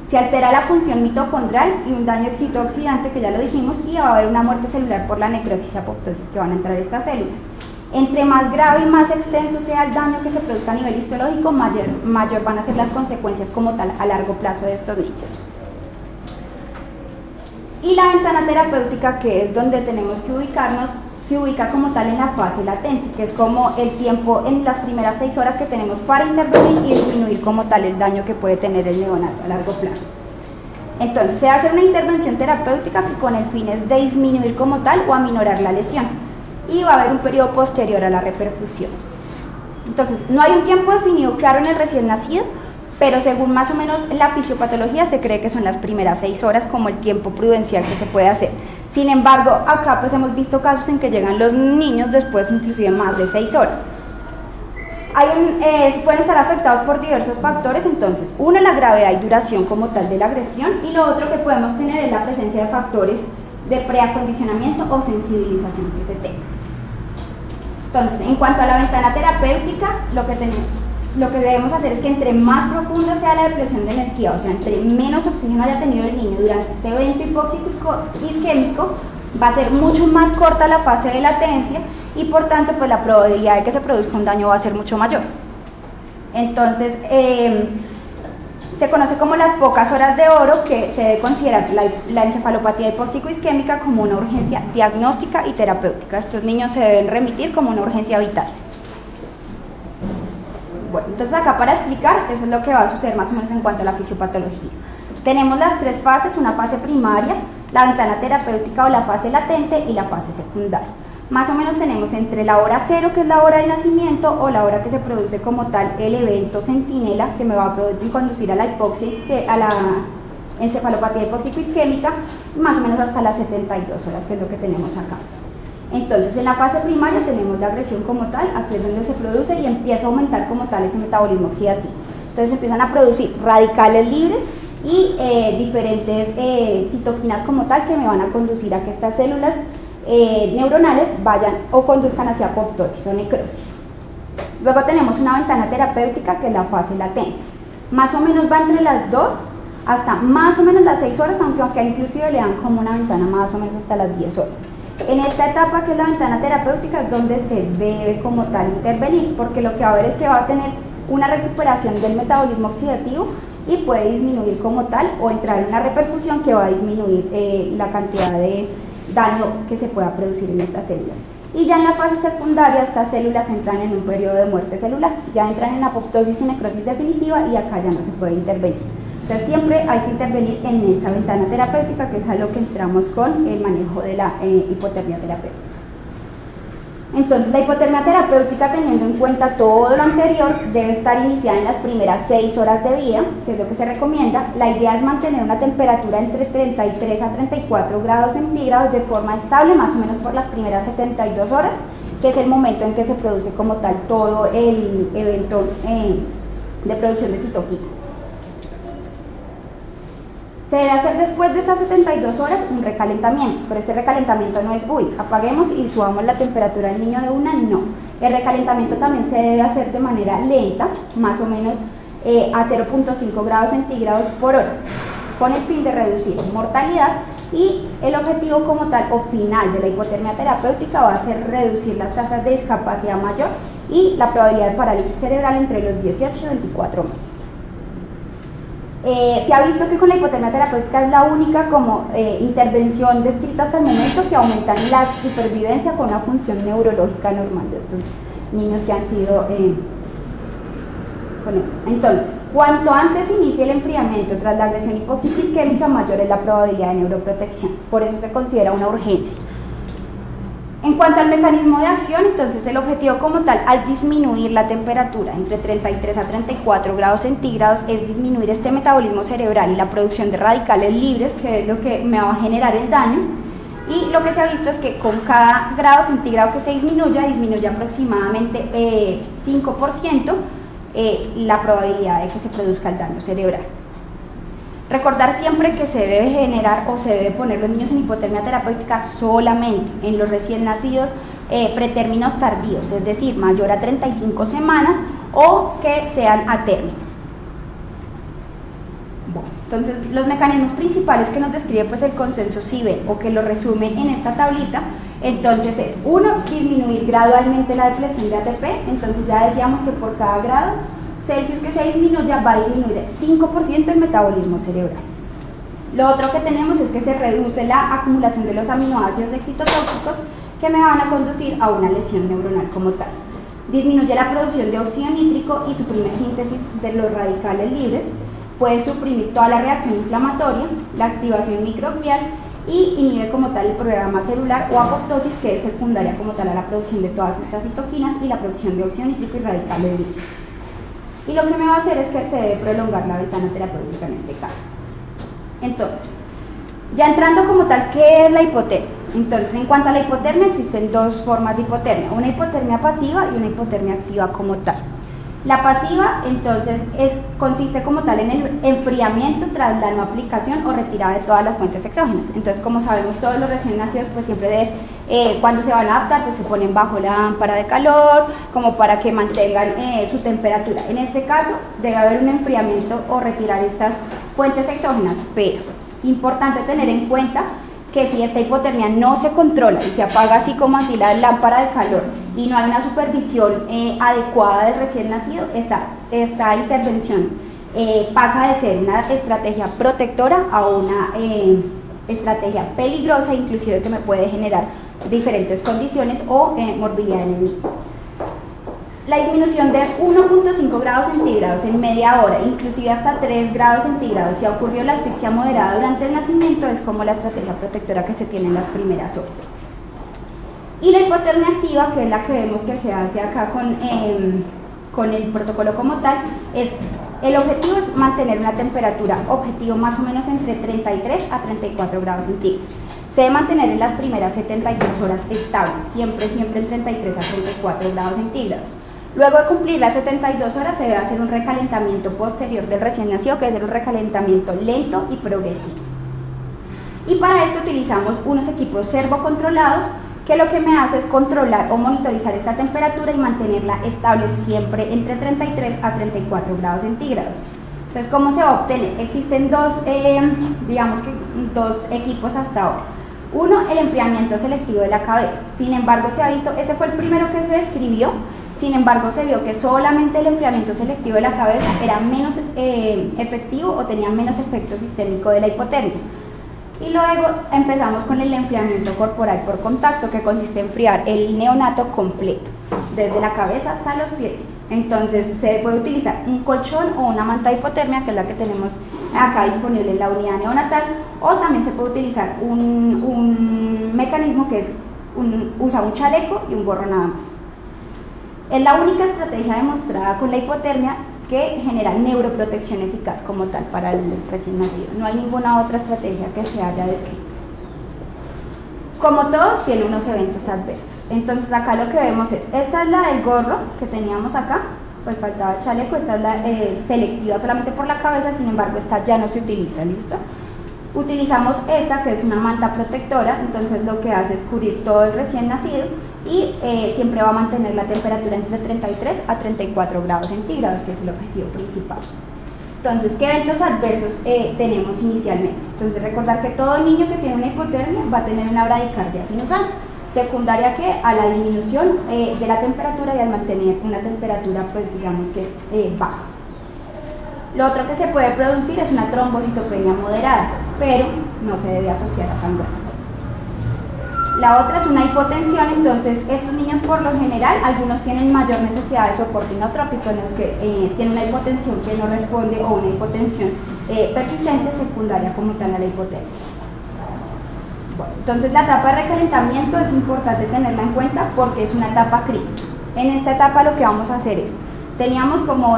Se altera la función mitocondrial y un daño excitooxidante, que ya lo dijimos, y va a haber una muerte celular por la necrosis y apoptosis que van a entrar estas células. Entre más grave y más extenso sea el daño que se produzca a nivel histológico, mayor van a ser las consecuencias como tal a largo plazo de estos niños. Y la ventana terapéutica, que es donde tenemos que ubicarnos, se ubica como tal en la fase latente, que es como el tiempo en las primeras 6 horas que tenemos para intervenir y disminuir como tal el daño que puede tener el neonato a largo plazo. Entonces se va a hacer una intervención terapéutica que con el fin es de disminuir como tal o aminorar la lesión, y va a haber un periodo posterior a la reperfusión. Entonces no hay un tiempo definido claro en el recién nacido, pero según más o menos la fisiopatología se cree que son las primeras 6 horas como el tiempo prudencial que se puede hacer. Sin embargo, acá pues hemos visto casos en que llegan los niños después inclusive más de 6 horas. Pueden estar afectados por diversos factores, entonces uno, la gravedad y duración como tal de la agresión, y lo otro que podemos tener es la presencia de factores de preacondicionamiento o sensibilización que se tenga. Entonces, en cuanto a la ventana terapéutica, lo que debemos hacer es que entre más profunda sea la depresión de energía, o sea, entre menos oxígeno haya tenido el niño durante este evento hipóxico isquémico, va a ser mucho más corta la fase de latencia y por tanto pues la probabilidad de que se produzca un daño va a ser mucho mayor. Entonces, Se conoce como las pocas horas de oro, que se debe considerar la encefalopatía hipóxico-isquémica como una urgencia diagnóstica y terapéutica. Estos niños se deben remitir como una urgencia vital. Bueno, entonces acá para explicar, eso es lo que va a suceder más o menos en cuanto a la fisiopatología. Tenemos las tres fases, una fase primaria, la ventana terapéutica o la fase latente y la fase secundaria. Más o menos tenemos entre la hora cero, que es la hora del nacimiento, o la hora que se produce como tal el evento centinela, que me va a conducir a la hipoxia, a la encefalopatía hipóxico-isquémica, más o menos hasta las 72 horas, que es lo que tenemos acá. Entonces, en la fase primaria tenemos la agresión como tal, aquí es donde se produce y empieza a aumentar como tal ese metabolismo oxidativo. Entonces empiezan a producir radicales libres y diferentes citoquinas como tal, que me van a conducir a que estas células neuronales vayan o conduzcan hacia apoptosis o necrosis. Luego tenemos una ventana terapéutica, que es la fase latente. Más o menos va entre las 2 hasta más o menos las 6 horas, aunque acá inclusive le dan como una ventana más o menos hasta las 10 horas. En esta etapa, que es la ventana terapéutica, es donde se debe como tal intervenir, porque lo que va a haber es que va a tener una recuperación del metabolismo oxidativo y puede disminuir como tal o entrar en una repercusión que va a disminuir la cantidad de daño que se pueda producir en estas células. Y ya en la fase secundaria, estas células entran en un periodo de muerte celular, ya entran en apoptosis y necrosis definitiva, y acá ya no se puede intervenir. Entonces siempre hay que intervenir en esta ventana terapéutica, que es a lo que entramos con el manejo de la hipotermia terapéutica. Entonces la hipotermia terapéutica, teniendo en cuenta todo lo anterior, debe estar iniciada en las primeras 6 horas de vida, que es lo que se recomienda. La idea es mantener una temperatura entre 33 a 34 grados centígrados de forma estable, más o menos por las primeras 72 horas, que es el momento en que se produce como tal todo el evento de producción de citoquinas. Se debe hacer después de estas 72 horas un recalentamiento, pero este recalentamiento no es, apaguemos y subamos la temperatura del niño de una, no. El recalentamiento también se debe hacer de manera lenta, más o menos a 0.5 grados centígrados por hora, con el fin de reducir mortalidad, y el objetivo como tal o final de la hipotermia terapéutica va a ser reducir las tasas de discapacidad mayor y la probabilidad de parálisis cerebral entre los 18 y 24 meses. Se ha visto que con la hipotermia terapéutica es la única como intervención descrita hasta el momento que aumentan la supervivencia con una función neurológica normal de estos niños que han sido Entonces, cuanto antes inicie el enfriamiento tras la agresión hipóxico-isquémica, mayor es la probabilidad de neuroprotección. Por eso se considera una urgencia. En cuanto al mecanismo de acción, entonces el objetivo como tal, al disminuir la temperatura entre 33 a 34 grados centígrados, es disminuir este metabolismo cerebral y la producción de radicales libres, que es lo que me va a generar el daño. Y lo que se ha visto es que con cada grado centígrado que se disminuye aproximadamente 5% la probabilidad de que se produzca el daño cerebral. Recordar siempre que se debe generar o se debe poner los niños en hipotermia terapéutica solamente en los recién nacidos pretérminos tardíos, es decir, mayor a 35 semanas o que sean a término. Bueno, entonces los mecanismos principales que nos describe pues el consenso CIBE, o que lo resume en esta tablita, entonces es: 1, disminuir gradualmente la depresión de ATP. Entonces ya decíamos que por cada grado Celsius que se disminuya va a disminuir 5% el metabolismo cerebral. Lo otro que tenemos es que se reduce la acumulación de los aminoácidos excitotóxicos, que me van a conducir a una lesión neuronal como tal. Disminuye la producción de óxido nítrico y suprime síntesis de los radicales libres. Puede suprimir toda la reacción inflamatoria, la activación microbial, y inhibe como tal el programa celular o apoptosis, que es secundaria como tal a la producción de todas estas citoquinas y la producción de óxido nítrico y radicales libres. Y lo que me va a hacer es que se debe prolongar la ventana terapéutica en este caso. Entonces, ya entrando como tal, ¿qué es la hipotermia? Entonces, en cuanto a la hipotermia, existen dos formas de hipotermia: una hipotermia pasiva y una hipotermia activa como tal. La pasiva, entonces, consiste como tal en el enfriamiento tras la no aplicación o retirada de todas las fuentes exógenas. Entonces, como sabemos, todos los recién nacidos pues siempre cuando se van a adaptar pues se ponen bajo la lámpara de calor como para que mantengan su temperatura. En este caso debe haber un enfriamiento o retirar estas fuentes exógenas, pero importante tener en cuenta que si esta hipotermia no se controla y se apaga así como así la lámpara de calor y no hay una supervisión adecuada del recién nacido, esta intervención pasa de ser una estrategia protectora a una estrategia peligrosa, inclusive que me puede generar diferentes condiciones o morbilidad en el niño. La disminución de 1.5 grados centígrados en media hora, inclusive hasta 3 grados centígrados, si ocurrió la asfixia moderada durante el nacimiento, es como la estrategia protectora que se tiene en las primeras horas. Y la hipotermia activa, que es la que vemos que se hace acá con el protocolo como tal, el objetivo es mantener una temperatura objetivo más o menos entre 33 a 34 grados centígrados. Se debe mantener en las primeras 72 horas estable, siempre en 33 a 34 grados centígrados. Luego de cumplir las 72 horas se debe hacer un recalentamiento posterior del recién nacido, que debe ser un recalentamiento lento y progresivo. Y para esto utilizamos unos equipos servocontrolados que lo que me hace es controlar o monitorizar esta temperatura y mantenerla estable siempre entre 33 a 34 grados centígrados. Entonces, ¿cómo se va a obtener? Existen dos equipos hasta ahora. Uno, el enfriamiento selectivo de la cabeza. Sin embargo, se ha visto, este fue el primero que se describió, sin embargo se vio que solamente el enfriamiento selectivo de la cabeza era menos efectivo o tenía menos efecto sistémico de la hipotermia. Y luego empezamos con el enfriamiento corporal por contacto, que consiste en enfriar el neonato completo, desde la cabeza hasta los pies. Entonces se puede utilizar un colchón o una manta de hipotermia, que es la que tenemos acá disponible en la unidad neonatal, o también se puede utilizar un mecanismo que es usa un chaleco y un gorro nada más. Es la única estrategia demostrada con la hipotermia que genera neuroprotección eficaz como tal para el recién nacido. No hay ninguna otra estrategia que se haya descrito. Como todo, tiene unos eventos adversos. Entonces acá lo que vemos es, esta es la del gorro que teníamos acá, pues faltaba el chaleco, esta es la selectiva solamente por la cabeza, sin embargo esta ya no se utiliza, ¿listo? Utilizamos esta que es una manta protectora, entonces lo que hace es cubrir todo el recién nacido y siempre va a mantener la temperatura entre 33 a 34 grados centígrados, que es el objetivo principal. Entonces, ¿qué eventos adversos tenemos inicialmente? Entonces, recordar que todo niño que tiene una hipotermia va a tener una bradicardia sinusal, secundaria que a la disminución de la temperatura y al mantener una temperatura, pues digamos que baja. Lo otro que se puede producir es una trombocitopenia moderada, pero no se debe asociar a sangrado. La otra es una hipotensión, entonces estos niños por lo general, algunos tienen mayor necesidad de soporte inotrópico, en los que tienen una hipotensión que no responde o una hipotensión persistente secundaria como tal a la hipotermia. Bueno, entonces la etapa de recalentamiento es importante tenerla en cuenta porque es una etapa crítica. En esta etapa lo que vamos a hacer es, teníamos como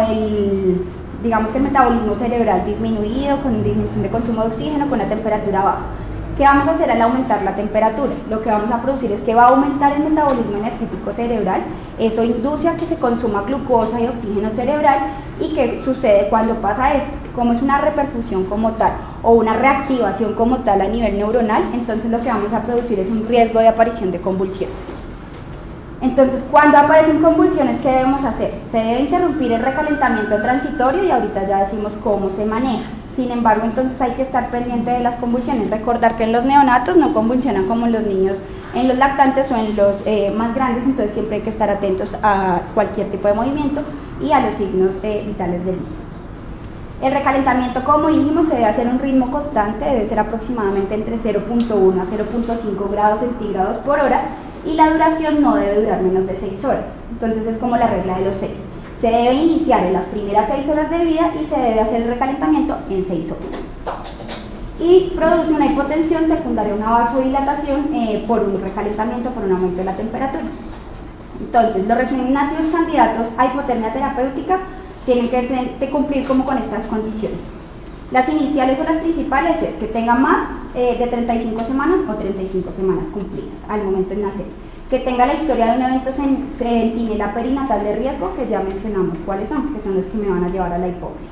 digamos que el metabolismo cerebral disminuido, con disminución de consumo de oxígeno, con la temperatura baja. ¿Qué vamos a hacer al aumentar la temperatura? Lo que vamos a producir es que va a aumentar el metabolismo energético cerebral, eso induce a que se consuma glucosa y oxígeno cerebral. ¿Y qué sucede cuando pasa esto? Como es una reperfusión como tal o una reactivación como tal a nivel neuronal, entonces lo que vamos a producir es un riesgo de aparición de convulsiones. Entonces, cuando aparecen convulsiones, ¿qué debemos hacer? Se debe interrumpir el recalentamiento transitorio y ahorita ya decimos cómo se maneja. Sin embargo, entonces hay que estar pendiente de las convulsiones. Recordar que en los neonatos no convulsionan como en los niños, en los lactantes o en los más grandes, entonces siempre hay que estar atentos a cualquier tipo de movimiento y a los signos vitales del niño. El recalentamiento, como dijimos, se debe hacer a un ritmo constante, debe ser aproximadamente entre 0.1 a 0.5 grados centígrados por hora y la duración no debe durar menos de 6 horas. Entonces es como la regla de los 6. Se debe iniciar en las primeras 6 horas de vida y se debe hacer el recalentamiento en 6 horas. Y produce una hipotensión secundaria, una vasodilatación por un recalentamiento, por un aumento de la temperatura. Entonces, los recién nacidos candidatos a hipotermia terapéutica tienen que cumplir como con estas condiciones. Las iniciales o las principales es que tengan más de 35 semanas o 35 semanas cumplidas al momento de nacer. Que tenga la historia de un evento centinela perinatal de riesgo, que ya mencionamos cuáles son, que son los que me van a llevar a la hipoxia.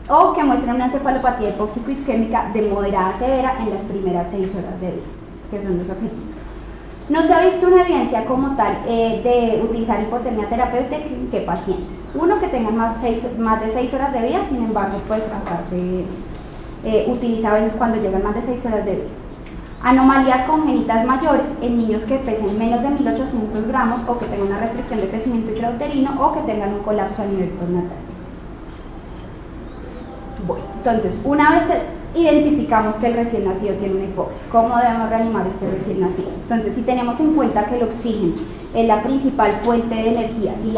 O que muestren una encefalopatía hipóxico-isquémica de moderada a severa en las primeras 6 horas de vida, que son los objetivos. No se ha visto una evidencia como tal de utilizar hipotermia terapéutica en qué pacientes. Uno, que tengan más de 6 horas de vida, sin embargo, pues acá se utiliza a veces cuando llegan más de 6 horas de vida. Anomalías congénitas mayores en niños que pesen menos de 1800 gramos o que tengan una restricción de crecimiento intrauterino o que tengan un colapso a nivel postnatal. Bueno, entonces, una vez identificamos que el recién nacido tiene una hipoxia, ¿cómo debemos reanimar este recién nacido? Entonces, si tenemos en cuenta que el oxígeno es la principal fuente de energía y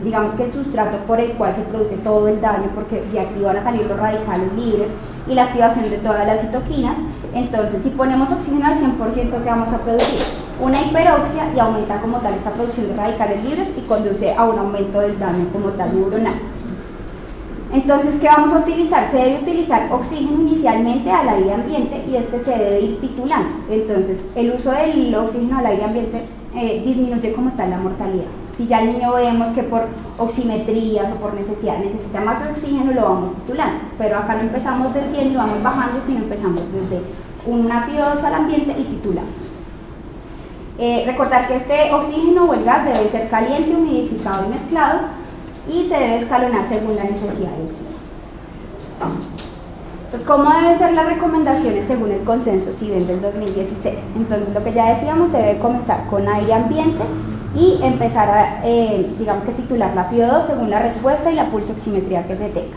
digamos que el sustrato por el cual se produce todo el daño, porque de aquí van a salir los radicales libres y la activación de todas las citoquinas, entonces si ponemos oxígeno al 100%, ¿qué vamos a producir? Una hiperoxia y aumenta como tal esta producción de radicales libres y conduce a un aumento del daño como tal neuronal. Entonces, ¿qué vamos a utilizar? Se debe utilizar oxígeno inicialmente al aire ambiente y este se debe ir titulando. Entonces, el uso del oxígeno al aire ambiente disminuye como tal la mortalidad. Si ya el niño vemos que por oximetrías o por necesidad necesita más oxígeno, lo vamos titulando. Pero acá no empezamos de 100 y vamos bajando, sino empezamos desde una PO2 al ambiente y titulamos. Recordar que este oxígeno o el gas debe ser caliente, humidificado y mezclado, y se debe escalonar según la necesidad de oxígeno. Entonces, ¿cómo deben ser las recomendaciones según el consenso CIBEN del 2016? Entonces, lo que ya decíamos, se debe comenzar con aire ambiente y empezar a, digamos que titular la PO2 según la respuesta y la pulsoximetría que se tenga.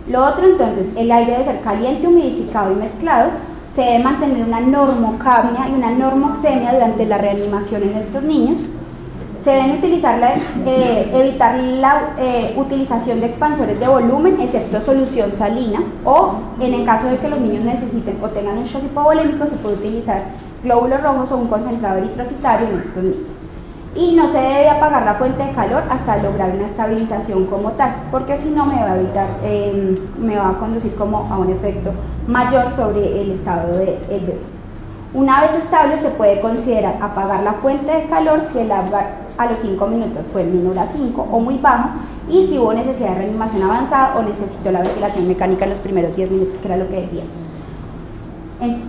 Lo otro, entonces, el aire debe ser caliente, humidificado y mezclado. Se debe mantener una normocapnia y una normoxemia durante la reanimación en estos niños. Se deben utilizar evitar la utilización de expansores de volumen, excepto solución salina, o en el caso de que los niños necesiten o tengan un shock hipovolémico, se puede utilizar glóbulos rojos o un concentrado eritrocitario en estos niños. Y no se debe apagar la fuente de calor hasta lograr una estabilización como tal, porque si no me va a conducir como a un efecto mayor sobre el estado del bebé. Una vez estable, se puede considerar apagar la fuente de calor si el Apgar a los 5 minutos fue menor a 5 o muy bajo, y si hubo necesidad de reanimación avanzada o necesitó la ventilación mecánica en los primeros 10 minutos, que era lo que decíamos.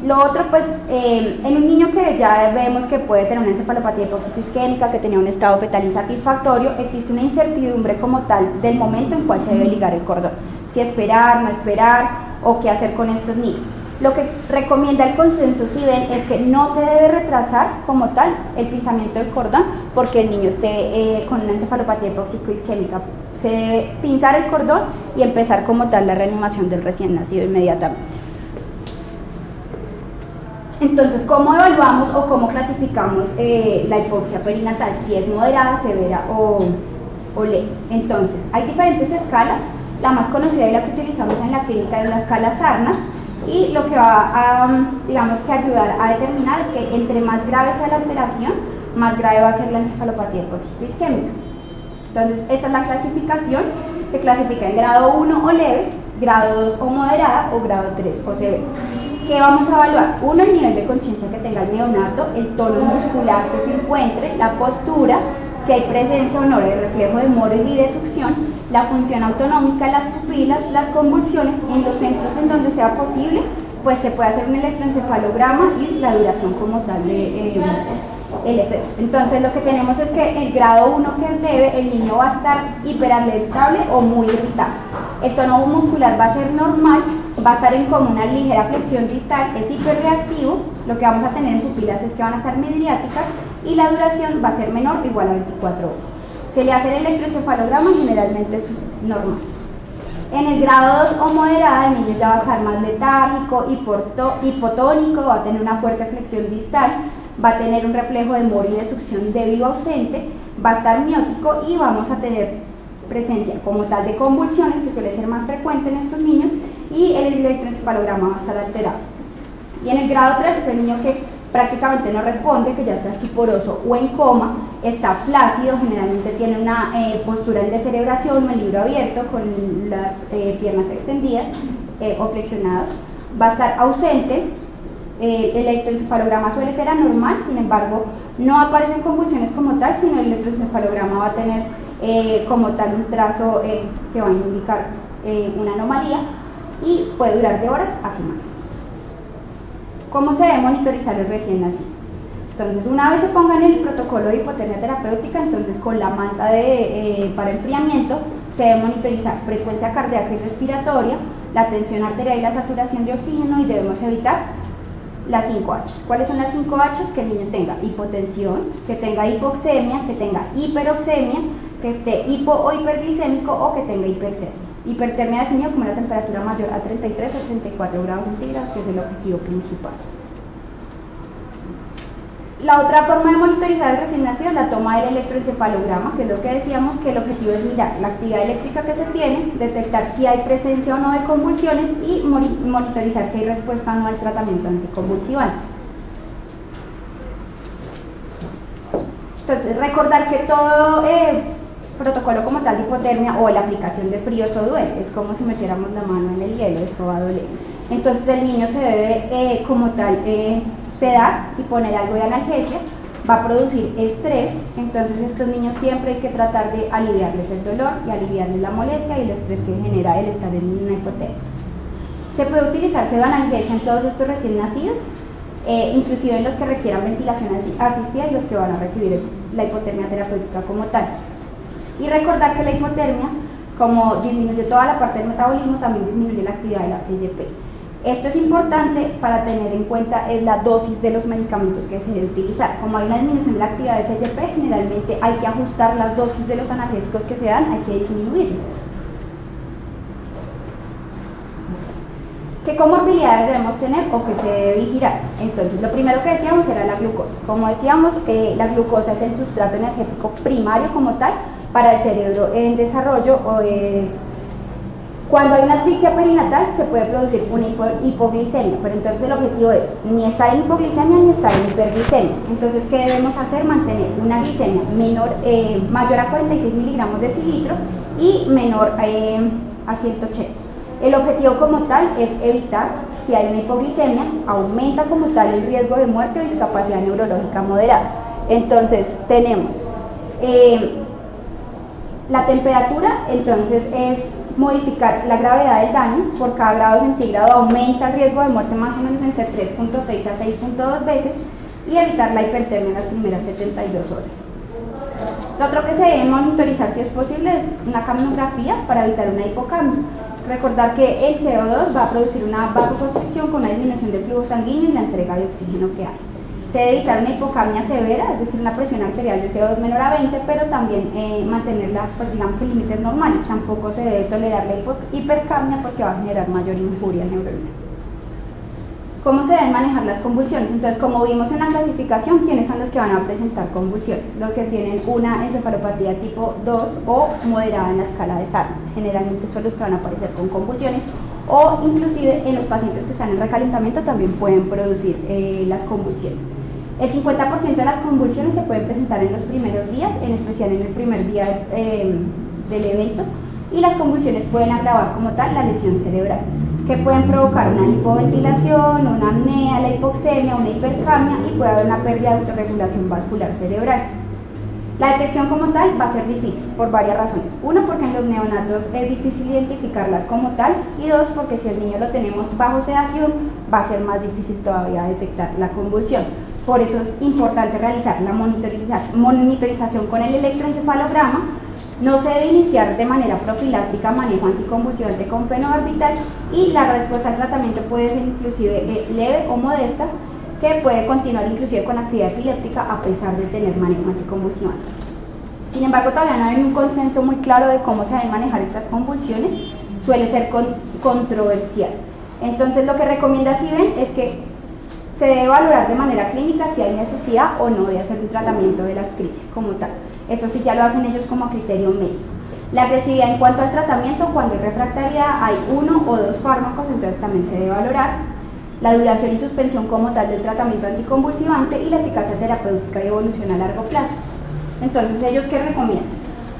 Lo otro, pues, en un niño que ya vemos que puede tener una encefalopatía hipóxico isquémica, que tenía un estado fetal insatisfactorio, existe una incertidumbre como tal del momento en cual se debe ligar el cordón. Si esperar, no esperar, o qué hacer con estos niños. Lo que recomienda el consenso CIBEN es que no se debe retrasar como tal el pinzamiento del cordón porque el niño esté con una encefalopatía hipóxico isquémica. Se debe pinzar el cordón y empezar como tal la reanimación del recién nacido inmediatamente. Entonces, ¿cómo evaluamos o cómo clasificamos la hipoxia perinatal? Si es moderada, severa o leve. Entonces, hay diferentes escalas. La más conocida y la que utilizamos en la clínica es la escala Sarna, y lo que va a, digamos que ayudar a determinar es que entre más grave sea la alteración, más grave va a ser la encefalopatía hipóxico isquémica. Entonces, esta es la clasificación. Se clasifica en grado 1 o leve, grado 2 o moderada, o grado 3 o severo. ¿Qué vamos a evaluar? Uno, el nivel de conciencia que tenga el neonato, el tono muscular que se encuentre, la postura, si hay presencia o no del reflejo de Moro y de succión, la función autonómica de las pupilas, las convulsiones. En los centros en donde sea posible, pues se puede hacer un electroencefalograma y la duración como tal de el efecto. Entonces, lo que tenemos es que el grado 1, que es leve, el niño va a estar hiperalentable o muy irritable. El tono muscular va a ser normal, va a estar en como una ligera flexión distal, es hiperreactivo. Lo que vamos a tener en pupilas es que van a estar midriáticas y la duración va a ser menor o igual a 24 horas. Se le hace el electroencefalograma y generalmente es normal. En el grado 2 o moderada, el niño ya va a estar más letárgico, hipotónico, va a tener una fuerte flexión distal, va a tener un reflejo de Moro y de succión débil o ausente, va a estar miótico y vamos a tener presencia como tal de convulsiones, que suele ser más frecuente en estos niños, y el electroencefalograma va a estar alterado. Y en el grado 3 es el niño que prácticamente no responde, que ya está estuporoso o en coma, está flácido, generalmente tiene una postura en descerebración o en libro abierto con las piernas extendidas o flexionadas, va a estar ausente. El electroencefalograma suele ser anormal, sin embargo no aparecen convulsiones como tal, sino el electroencefalograma va a tener como tal un trazo que va a indicar una anomalía y puede durar de horas a semanas. ¿Cómo se debe monitorizar el recién nacido? Entonces, una vez se ponga en el protocolo de hipotermia terapéutica, entonces con la manta para enfriamiento se debe monitorizar frecuencia cardíaca y respiratoria, la tensión arterial y la saturación de oxígeno, y debemos evitar las 5 H. ¿Cuáles son las 5 H? Que el niño tenga hipotensión, que tenga hipoxemia, que tenga hiperoxemia, que esté hipo o hiperglicémico o que tenga hipertermia. Hipertermia definido como una temperatura mayor a 33 o 34 grados centígrados, que es el objetivo principal. La otra forma de monitorizar al recién nacido es la toma del electroencefalograma, que es lo que decíamos, que el objetivo es mirar la actividad eléctrica que se tiene, detectar si hay presencia o no de convulsiones y monitorizar si hay respuesta o no al tratamiento anticonvulsivante. Entonces, recordar que todo protocolo como tal de hipotermia o la aplicación de frío, eso duele, es como si metiéramos la mano en el hielo, eso va a doler. Entonces el niño se debe como tal sedar y poner algo de analgesia, va a producir estrés, entonces estos niños siempre hay que tratar de aliviarles el dolor y aliviarles la molestia y el estrés que genera el estar en una hipotermia. Se puede utilizar pseudoanalgesia en todos estos recién nacidos, inclusive en los que requieran ventilación asistida y los que van a recibir la hipotermia terapéutica como tal. Y recordar que la hipotermia, como disminuye toda la parte del metabolismo, también disminuye la actividad de la CYP. Esto es importante para tener en cuenta la dosis de los medicamentos que se debe utilizar. Como hay una disminución de la actividad de CYP, generalmente hay que ajustar las dosis de los analgésicos que se dan, hay que disminuirlos. ¿Qué comorbilidades debemos tener o qué se debe vigilar? Entonces, lo primero que decíamos era la glucosa. Como decíamos, la glucosa es el sustrato energético primario como tal para el cerebro en desarrollo. Cuando hay una asfixia perinatal se puede producir una hipoglicemia, pero entonces el objetivo es ni estar en hipoglicemia ni estar en hiperglicemia. Entonces, ¿qué debemos hacer? Mantener una glicemia mayor a 46 miligramos decilitro y menor a 180. El objetivo como tal es evitar, si hay una hipoglicemia, aumenta como tal el riesgo de muerte o discapacidad neurológica moderada. Entonces, tenemos la temperatura, entonces es modificar la gravedad del daño, por cada grado centígrado aumenta el riesgo de muerte más o menos entre 3.6 a 6.2 veces y evitar la hipertermia en las primeras 72 horas. Lo otro que se debe monitorizar si es posible es una capnografía para evitar una hipocamia. Recordar que el CO2 va a producir una vasoconstricción con una disminución del flujo sanguíneo y la entrega de oxígeno que hay. Se debe evitar una hipocamia severa, es decir, una presión arterial de CO2 menor a 20, pero también mantenerla, pues digamos que en límites normales. Tampoco se debe tolerar la hipercamia porque va a generar mayor injuria neuronal. ¿Cómo se deben manejar las convulsiones? Entonces, como vimos en la clasificación, ¿quiénes son los que van a presentar convulsiones? Los que tienen una encefalopatía tipo 2 o moderada en la escala de Sartre. Generalmente son los que van a aparecer con convulsiones, o inclusive en los pacientes que están en recalentamiento también pueden producir las convulsiones. El 50% de las convulsiones se pueden presentar en los primeros días, en especial en el primer día del evento, y las convulsiones pueden agravar como tal la lesión cerebral, que pueden provocar una hipoventilación, una apnea, la hipoxemia, una hipercamia y puede haber una pérdida de autorregulación vascular cerebral. La detección como tal va a ser difícil por varias razones. Uno, porque en los neonatos es difícil identificarlas como tal, y dos, porque si el niño lo tenemos bajo sedación va a ser más difícil todavía detectar la convulsión. Por eso es importante realizar la monitorización con el electroencefalograma. No se debe iniciar de manera profiláctica manejo anticonvulsivante con fenobarbital y la respuesta al tratamiento puede ser inclusive leve o modesta, que puede continuar inclusive con actividad epiléptica a pesar de tener manejo anticonvulsivante. Sin embargo, todavía no hay un consenso muy claro de cómo se deben manejar estas convulsiones, suele ser controversial. Entonces, lo que recomienda CIBEN es que se debe valorar de manera clínica si hay necesidad o no de hacer un tratamiento de las crisis como tal. Eso sí ya lo hacen ellos como criterio médico. La agresividad en cuanto al tratamiento, cuando hay refractariedad, hay 1 o 2 fármacos, entonces también se debe valorar. La duración y suspensión como tal del tratamiento anticonvulsivante y la eficacia terapéutica y evolución a largo plazo. Entonces, ¿ellos qué recomiendan?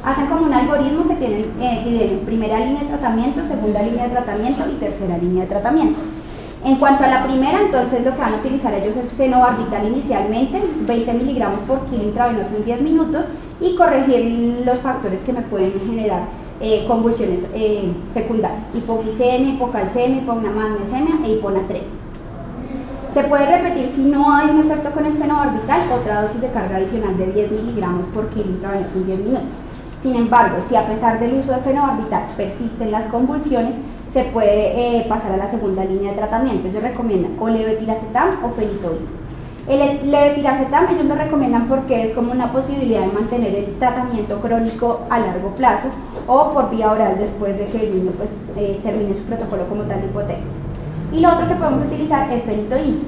Hacen como un algoritmo que dividen primera línea de tratamiento, segunda línea de tratamiento y tercera línea de tratamiento. En cuanto a la primera, entonces lo que van a utilizar ellos es fenobarbital inicialmente, 20 miligramos por kilo intravenoso en 10 minutos y corregir los factores que me pueden generar convulsiones secundarias, hipoglicemia, hipocalcemia, hipomagnesemia e hiponatremia. Se puede repetir si no hay un efecto con el fenobarbital, otra dosis de carga adicional de 10 miligramos por kilo intravenoso en 10 minutos. Sin embargo, si a pesar del uso de fenobarbital persisten las convulsiones, se puede pasar a la segunda línea de tratamiento. Ellos recomiendan o levetiracetam o fenitoína. El levetiracetam ellos lo recomiendan porque es como una posibilidad de mantener el tratamiento crónico a largo plazo o por vía oral después de que el niño pues, termine su protocolo como tal de hipotermia. Y lo otro que podemos utilizar es fenitoína.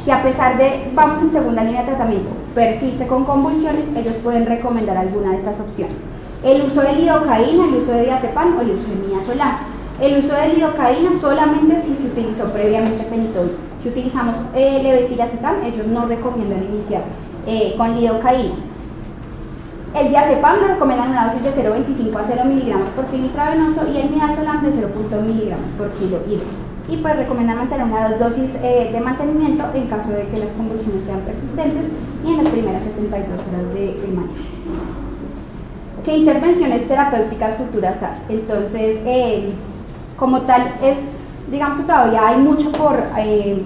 Si a pesar de, vamos en segunda línea de tratamiento, persiste con convulsiones, ellos pueden recomendar alguna de estas opciones. El uso de lidocaína, el uso de diazepam o el uso de midazolam. El uso de lidocaína solamente si se utilizó previamente fenitoína. Si utilizamos levetiracetam, ellos no recomiendan iniciar con lidocaína. El diazepam lo recomiendan una dosis de 0,25 a 0 miligramos por kilo intravenoso y el midazolam de 0,1 miligramos por kilo hídrico. Y pues recomiendan mantener una dosis de mantenimiento en caso de que las convulsiones sean persistentes y en las primeras 72 horas del manejo. ¿Qué intervenciones terapéuticas futuras hay? Entonces, como tal, digamos que todavía hay mucho por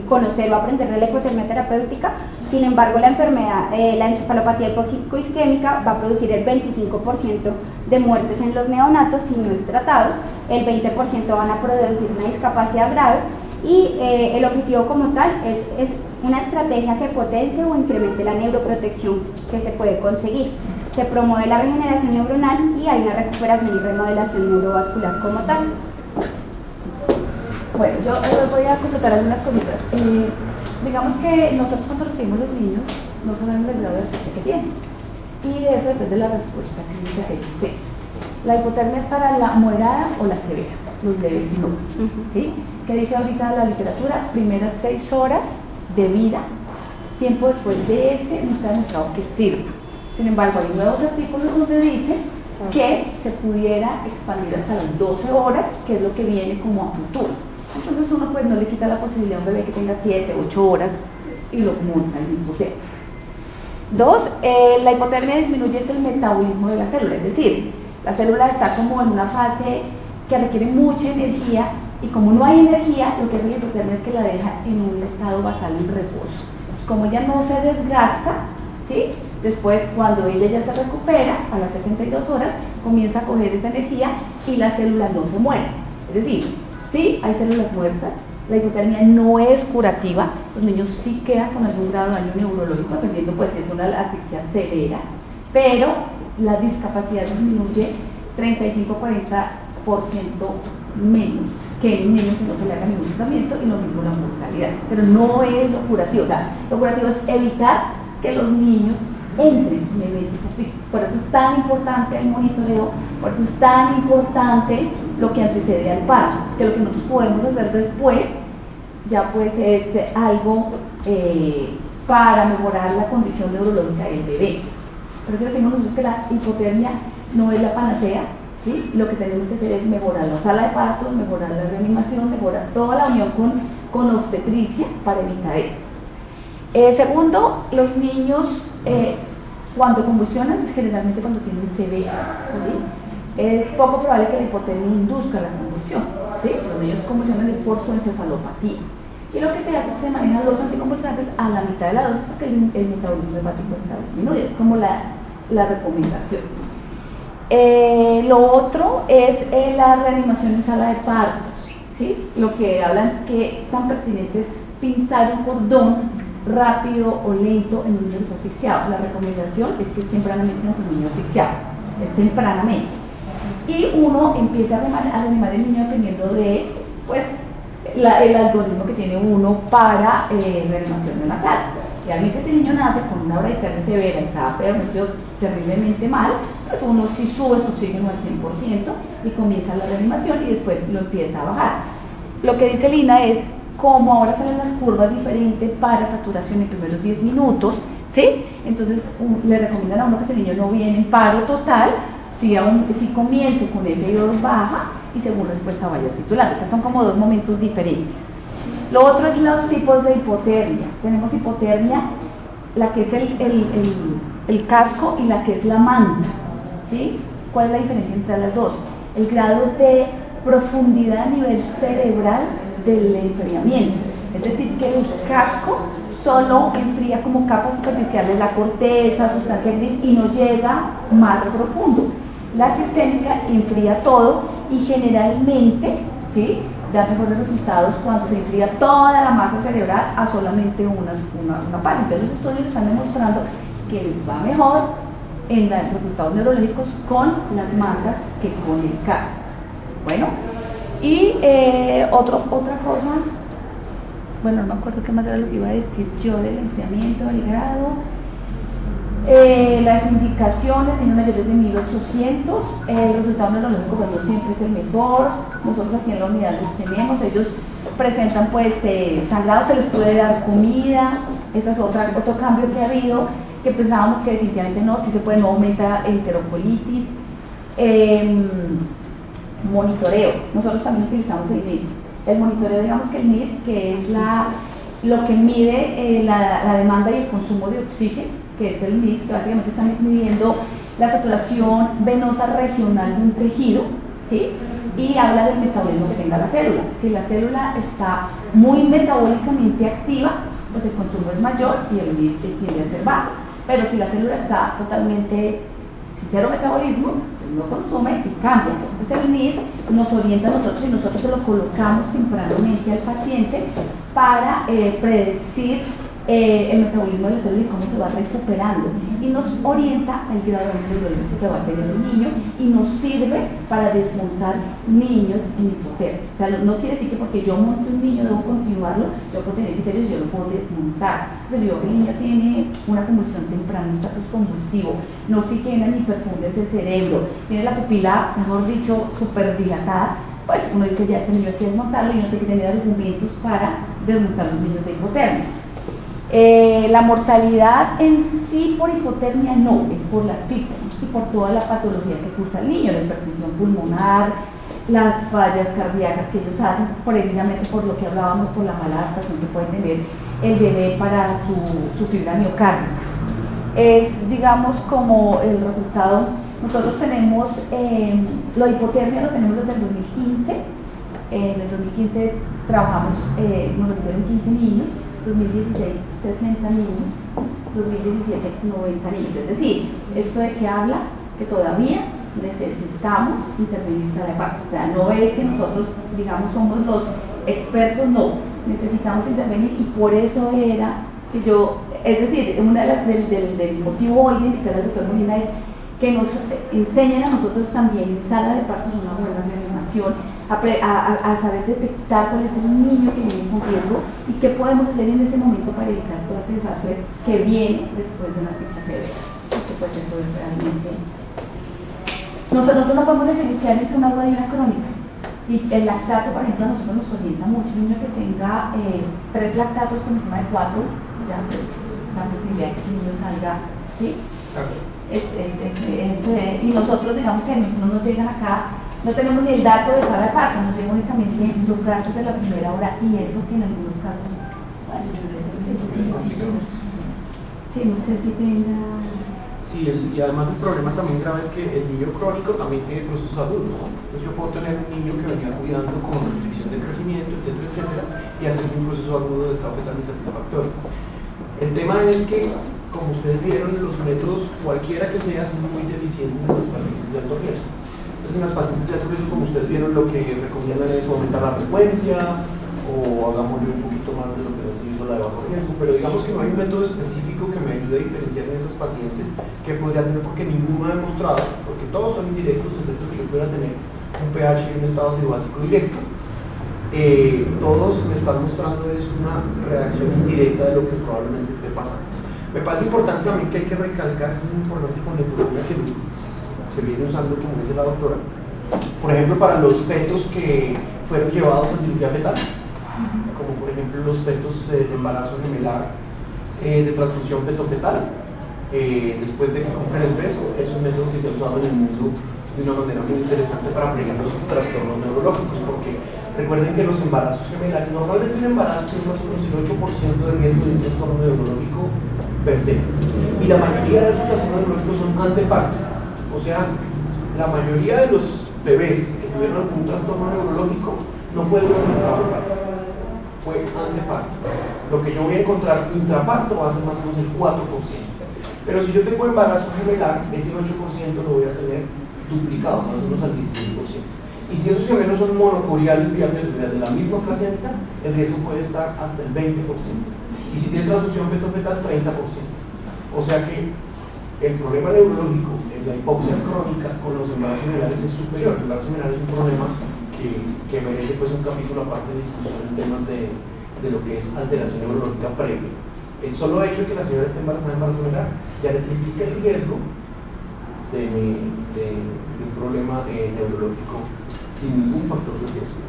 conocer o aprender de la hipotermia terapéutica. Sin embargo, la enfermedad, la encefalopatía hipóxico-isquémica va a producir el 25% de muertes en los neonatos si no es tratado, el 20% van a producir una discapacidad grave y el objetivo como tal es una estrategia que potencie o incremente la neuroprotección que se puede conseguir. Se promueve la regeneración neuronal y hay una recuperación y remodelación neurovascular como tal. Bueno, yo voy a completar algunas cositas. Digamos que nosotros cuando recibimos los niños no sabemos el grado de afectación que tienen y de eso depende la respuesta clínica que ellos tengan. La hipotermia es para la moderada o la severa, los leves no. ¿Sí? ¿Qué dice ahorita la literatura? Primeras 6 horas de vida, tiempo después de no está demostrado que sirva. Sin embargo, hay nuevos artículos donde dice que se pudiera expandir hasta las 12 horas, que es lo que viene como a futuro. Entonces uno pues no le quita la posibilidad a un bebé que tenga 7, 8 horas y lo monta en hipotermia. 2, la hipotermia disminuye el metabolismo de la célula, es decir, la célula está como en una fase que requiere mucha energía y como no hay energía, lo que hace la hipotermia es que la deja en un estado basal en reposo. Como ella no se desgasta, ¿sí? Después cuando ella ya se recupera, a las 72 horas, comienza a coger esa energía y la célula no se muere. Es decir, sí hay células muertas, la hipotermia no es curativa, los niños sí quedan con algún grado de daño neurológico, dependiendo pues si es una asfixia severa, pero la discapacidad disminuye 35-40% menos que en un niño que no se le haga ningún tratamiento y lo mismo la mortalidad, pero no es lo curativo, o sea, lo curativo es evitar que los niños entren en eventos asfícticos. Por eso es tan importante el monitoreo, por eso es tan importante lo que antecede al parto, que lo que nosotros podemos hacer después ya pues es algo para mejorar la condición neurológica del bebé. Por eso decimos nosotros que la hipotermia no es la panacea, ¿sí? Lo que tenemos que hacer es mejorar la sala de partos, mejorar la reanimación, mejorar toda la unión con obstetricia para evitar esto. Segundo, los niños cuando convulsionan, generalmente cuando tienen severa, ¿sí? Es poco probable que la hipotermia induzca la convulsión, ¿sí? Los niños convulsionan es por su encefalopatía. Y lo que se hace es que se manejan los anticonvulsantes a la mitad de la dosis porque el metabolismo hepático está disminuido, es como la recomendación. Lo otro es la reanimación en sala de partos, ¿sí? Lo que hablan que tan pertinente es pinzar un cordón rápido o lento en un niño que está asfixiado. La recomendación es que es tempranamente en un niño asfixiado, es tempranamente. Y uno empieza a reanimar el niño dependiendo de pues, el algoritmo que tiene uno para reanimación neonatal. Realmente si el niño nace con una bradicardia severa, está terriblemente mal, pues uno sí sube su oxígeno al 100% y comienza la reanimación y después lo empieza a bajar. Lo que dice Lina es, como ahora salen las curvas diferentes para saturación en primeros 10 minutos, ¿sí? Entonces le recomiendan a uno que ese niño no viene en paro total, si comience con F2 baja y según respuesta vaya titulando. O sea, son como dos momentos diferentes. Lo otro es los tipos de hipotermia. Tenemos hipotermia, la que es el casco y la que es la manta, ¿sí? ¿Cuál es la diferencia entre las dos? El grado de profundidad a nivel cerebral del enfriamiento, es decir, que el casco solo enfría como capas superficiales la corteza, sustancia gris y no llega más profundo. La sistémica enfría todo y generalmente, ¿sí? da mejores resultados cuando se enfría toda la masa cerebral a solamente una parte. Entonces los estudios están demostrando que les va mejor en los resultados neurológicos con las mangas que con el caso. Bueno, y otra cosa, bueno, no me acuerdo qué más era lo que iba a decir yo del enfriamiento, del grado. Las indicaciones en mayores de 1800, el resultado neurológico pues no siempre es el mejor. Nosotros aquí en la unidad los tenemos, ellos presentan pues sangrado, se les puede dar comida. Ese es otro cambio que ha habido, que pensábamos que definitivamente no, si se puede, no aumenta enterocolitis. Monitoreo, nosotros también utilizamos el NIRS. El monitoreo, digamos que el NIRS, que es lo que mide la demanda y el consumo de oxígeno, que es el NIRS, que básicamente está midiendo la saturación venosa regional de un tejido, ¿sí? Y habla del metabolismo que tenga la célula. Si la célula está muy metabólicamente activa, pues el consumo es mayor y el NIRS tiende a ser bajo. Pero si la célula está totalmente sin cero metabolismo, pues no consume y cambia. Entonces el NIRS nos orienta a nosotros y nosotros se lo colocamos tempranamente al paciente para predecir el metabolismo de la célula y cómo se va recuperando, y nos orienta al grado neurológico que va a tener el niño y nos sirve para desmontar niños en hipotermia. O sea, no quiere decir que porque yo monte un niño debo continuarlo, yo puedo tener criterios, yo lo puedo desmontar. Pues yo que el niño tiene una convulsión temprana, un estatus convulsivo, no oxigena ni perfunde ese cerebro, tiene la pupila, mejor dicho, súper dilatada, pues uno dice ya este niño hay que desmontarlo y uno tiene que tener argumentos para desmontar los niños de hipotermia. La mortalidad en sí por hipotermia no, es por la asfixia y por toda la patología que cursa el niño, la hipertensión pulmonar, las fallas cardíacas que ellos hacen, precisamente por lo que hablábamos, por la mala adaptación que puede tener el bebé para su fibra miocárdica. Es, digamos, como el resultado. Nosotros tenemos, la hipotermia lo tenemos desde el 2015, en el 2015 trabajamos, nos recibieron 15 niños, 2016 60 niños, 2017 90 niños. Es decir, esto de que habla que todavía necesitamos intervenir sala de partos. O sea, no es que nosotros, digamos, somos los expertos, no, necesitamos intervenir, y por eso era que yo, es decir, una de las del motivo hoy de invitar al doctor Molina es que nos enseñen a nosotros también en sala de partos una buena reanimación, a saber detectar cuál es el niño que viene con riesgo y qué podemos hacer en ese momento para evitar todo ese desastre que viene después de una asfixia severa, porque pues eso es realmente... Nosotros no podemos diferenciar entre una aguda y una crónica, y el lactato, por ejemplo, a nosotros nos orienta mucho. Un niño que tenga 3 lactatos por encima de 4, ya pues la posibilidad de que ese niño salga, ¿sí? Y nosotros, digamos que no nos llegan acá, no tenemos ni el dato de sala de parto, nos llegan únicamente los gastos de la primera hora, y eso que en algunos casos, sí, no sé si tenga... Sí, y además el problema también grave es que el niño crónico también tiene procesos agudos, ¿no? Entonces yo puedo tener un niño que venía cuidando con restricción de crecimiento, etcétera, etcétera, y hacer un proceso agudo de estado fetal insatisfactorio. El tema es que, como ustedes vieron, los métodos, cualquiera que sea, son muy deficientes en los pacientes de alto riesgo. Entonces en las pacientes de alto riesgo, como ustedes vieron, lo que recomiendan es aumentar la frecuencia, o hagámosle un poquito más de lo que nos hizo la de bajo riesgo, pero digamos que no hay un método específico que me ayude a diferenciar en esas pacientes que podría tener, porque ninguno ha demostrado, porque todos son indirectos, excepto que yo pueda tener un pH y un estado básico directo. Todos me están mostrando es una reacción indirecta de lo que probablemente esté pasando. Me parece importante también que hay que recalcar, es muy importante con la metodología que se viene usando, como dice la doctora, por ejemplo, para los fetos que fueron llevados a cirugía fetal, como por ejemplo los fetos de embarazo gemelar, de transfusión feto-fetal, después de que compren el peso. Es un método que se ha usado en el mundo de una manera muy interesante para prevenir los trastornos neurológicos, porque recuerden que los embarazos gemelares, normalmente un embarazo tiene más o menos el 8% de riesgo de un trastorno neurológico per se, y la mayoría de esos trastornos neurológicos son anteparto. O sea, la mayoría de los bebés que tuvieron algún trastorno neurológico no fue durante el trabajo, fue anteparto. Lo que yo voy a encontrar intraparto va a ser más o menos el 4%. Pero si yo tengo embarazo gemelar, ese 8% lo voy a tener duplicado, más o menos al 16%. Y si esos gemelos son monocoriales vía peritoneal de la misma placenta, el riesgo puede estar hasta el 20%. Y si tiene transfusión feto-fetal, 30%. O sea que el problema neurológico en la hipoxia crónica con los embarazos generales es superior. El embarazo general es un problema que merece pues un capítulo aparte de discusión en temas de lo que es alteración neurológica previa. El solo hecho de que la señora esté embarazada en embarazo general ya le triplica el riesgo de un problema neurológico sin ningún factor de riesgo.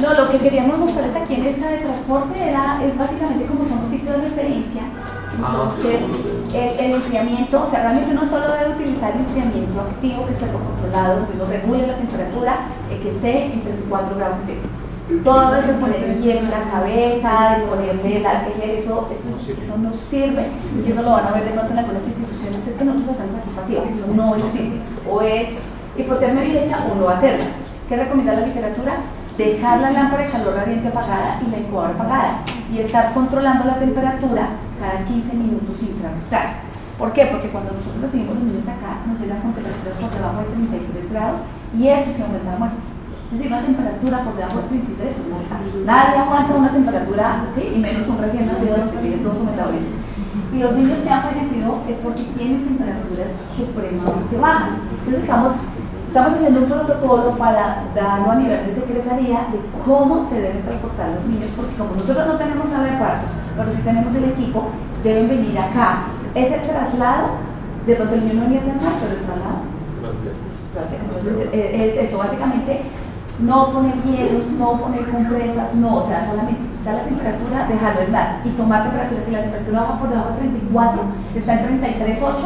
No, lo que queríamos mostrarles aquí en esta de transporte es básicamente como son los sitios de referencia. Entonces, el enfriamiento, o sea, realmente uno solo debe utilizar el enfriamiento activo que esté controlado, donde uno regule la temperatura, que esté en 34 grados centígrados. Todo eso, poner el hielo en la cabeza, de ponerle el gel, eso no sirve, y eso lo van a ver de pronto en algunas instituciones. Es que nosotros estamos aquí pasivos, eso no existe. O es hipotermia bien hecha o no hacerla. ¿Qué recomienda la literatura? Dejar la lámpara de calor radiante apagada y la incubadora apagada, y estar controlando la temperatura cada 15 minutos intrarectal. ¿Por qué? Porque cuando nosotros recibimos los niños acá, nos llegan con temperaturas por debajo de 33 grados y eso se aumenta la muerte. Es decir, una temperatura por debajo de 33 es mortal. Nadie aguanta una temperatura, ¿sí? Y menos un recién nacido que tiene todo su metabolismo. Y los niños que han fallecido es porque tienen temperaturas supremamente bajas. Entonces estamos haciendo un protocolo para darlo a nivel de secretaría de cómo se deben transportar los niños, porque como nosotros no tenemos sala de partos, pero sí tenemos el equipo, deben venir acá. Ese traslado, de pronto el niño no iría tan mal, pero el traslado. Entonces es eso, básicamente. No poner hielos, no poner compresas, no, o sea, solamente quitar la temperatura, dejarlo en más y tomar temperatura. Si la temperatura baja por debajo de 34, está en 33.8,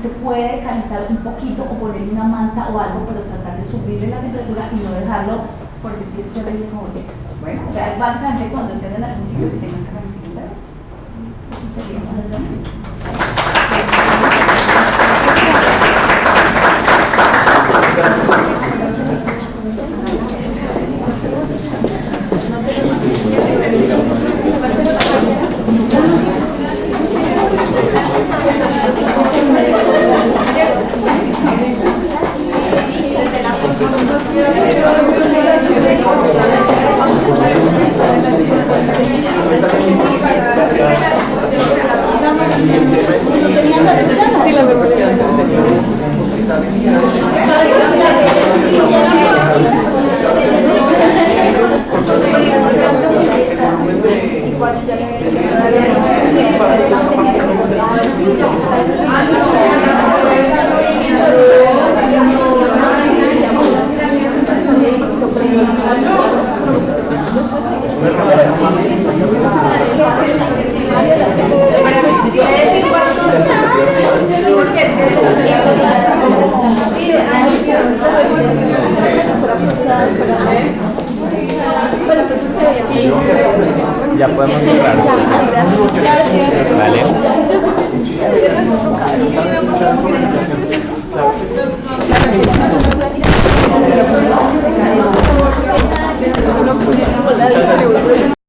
se puede calentar un poquito o ponerle una manta o algo, pero tratar de subirle la temperatura y no dejarlo, porque si es terrible como llega. Bueno, o sea, es básicamente cuando estén en algún sitio que tengan que calentar. Eso sería más o menos. Ya podemos cerrar. Vale. Muchas gracias.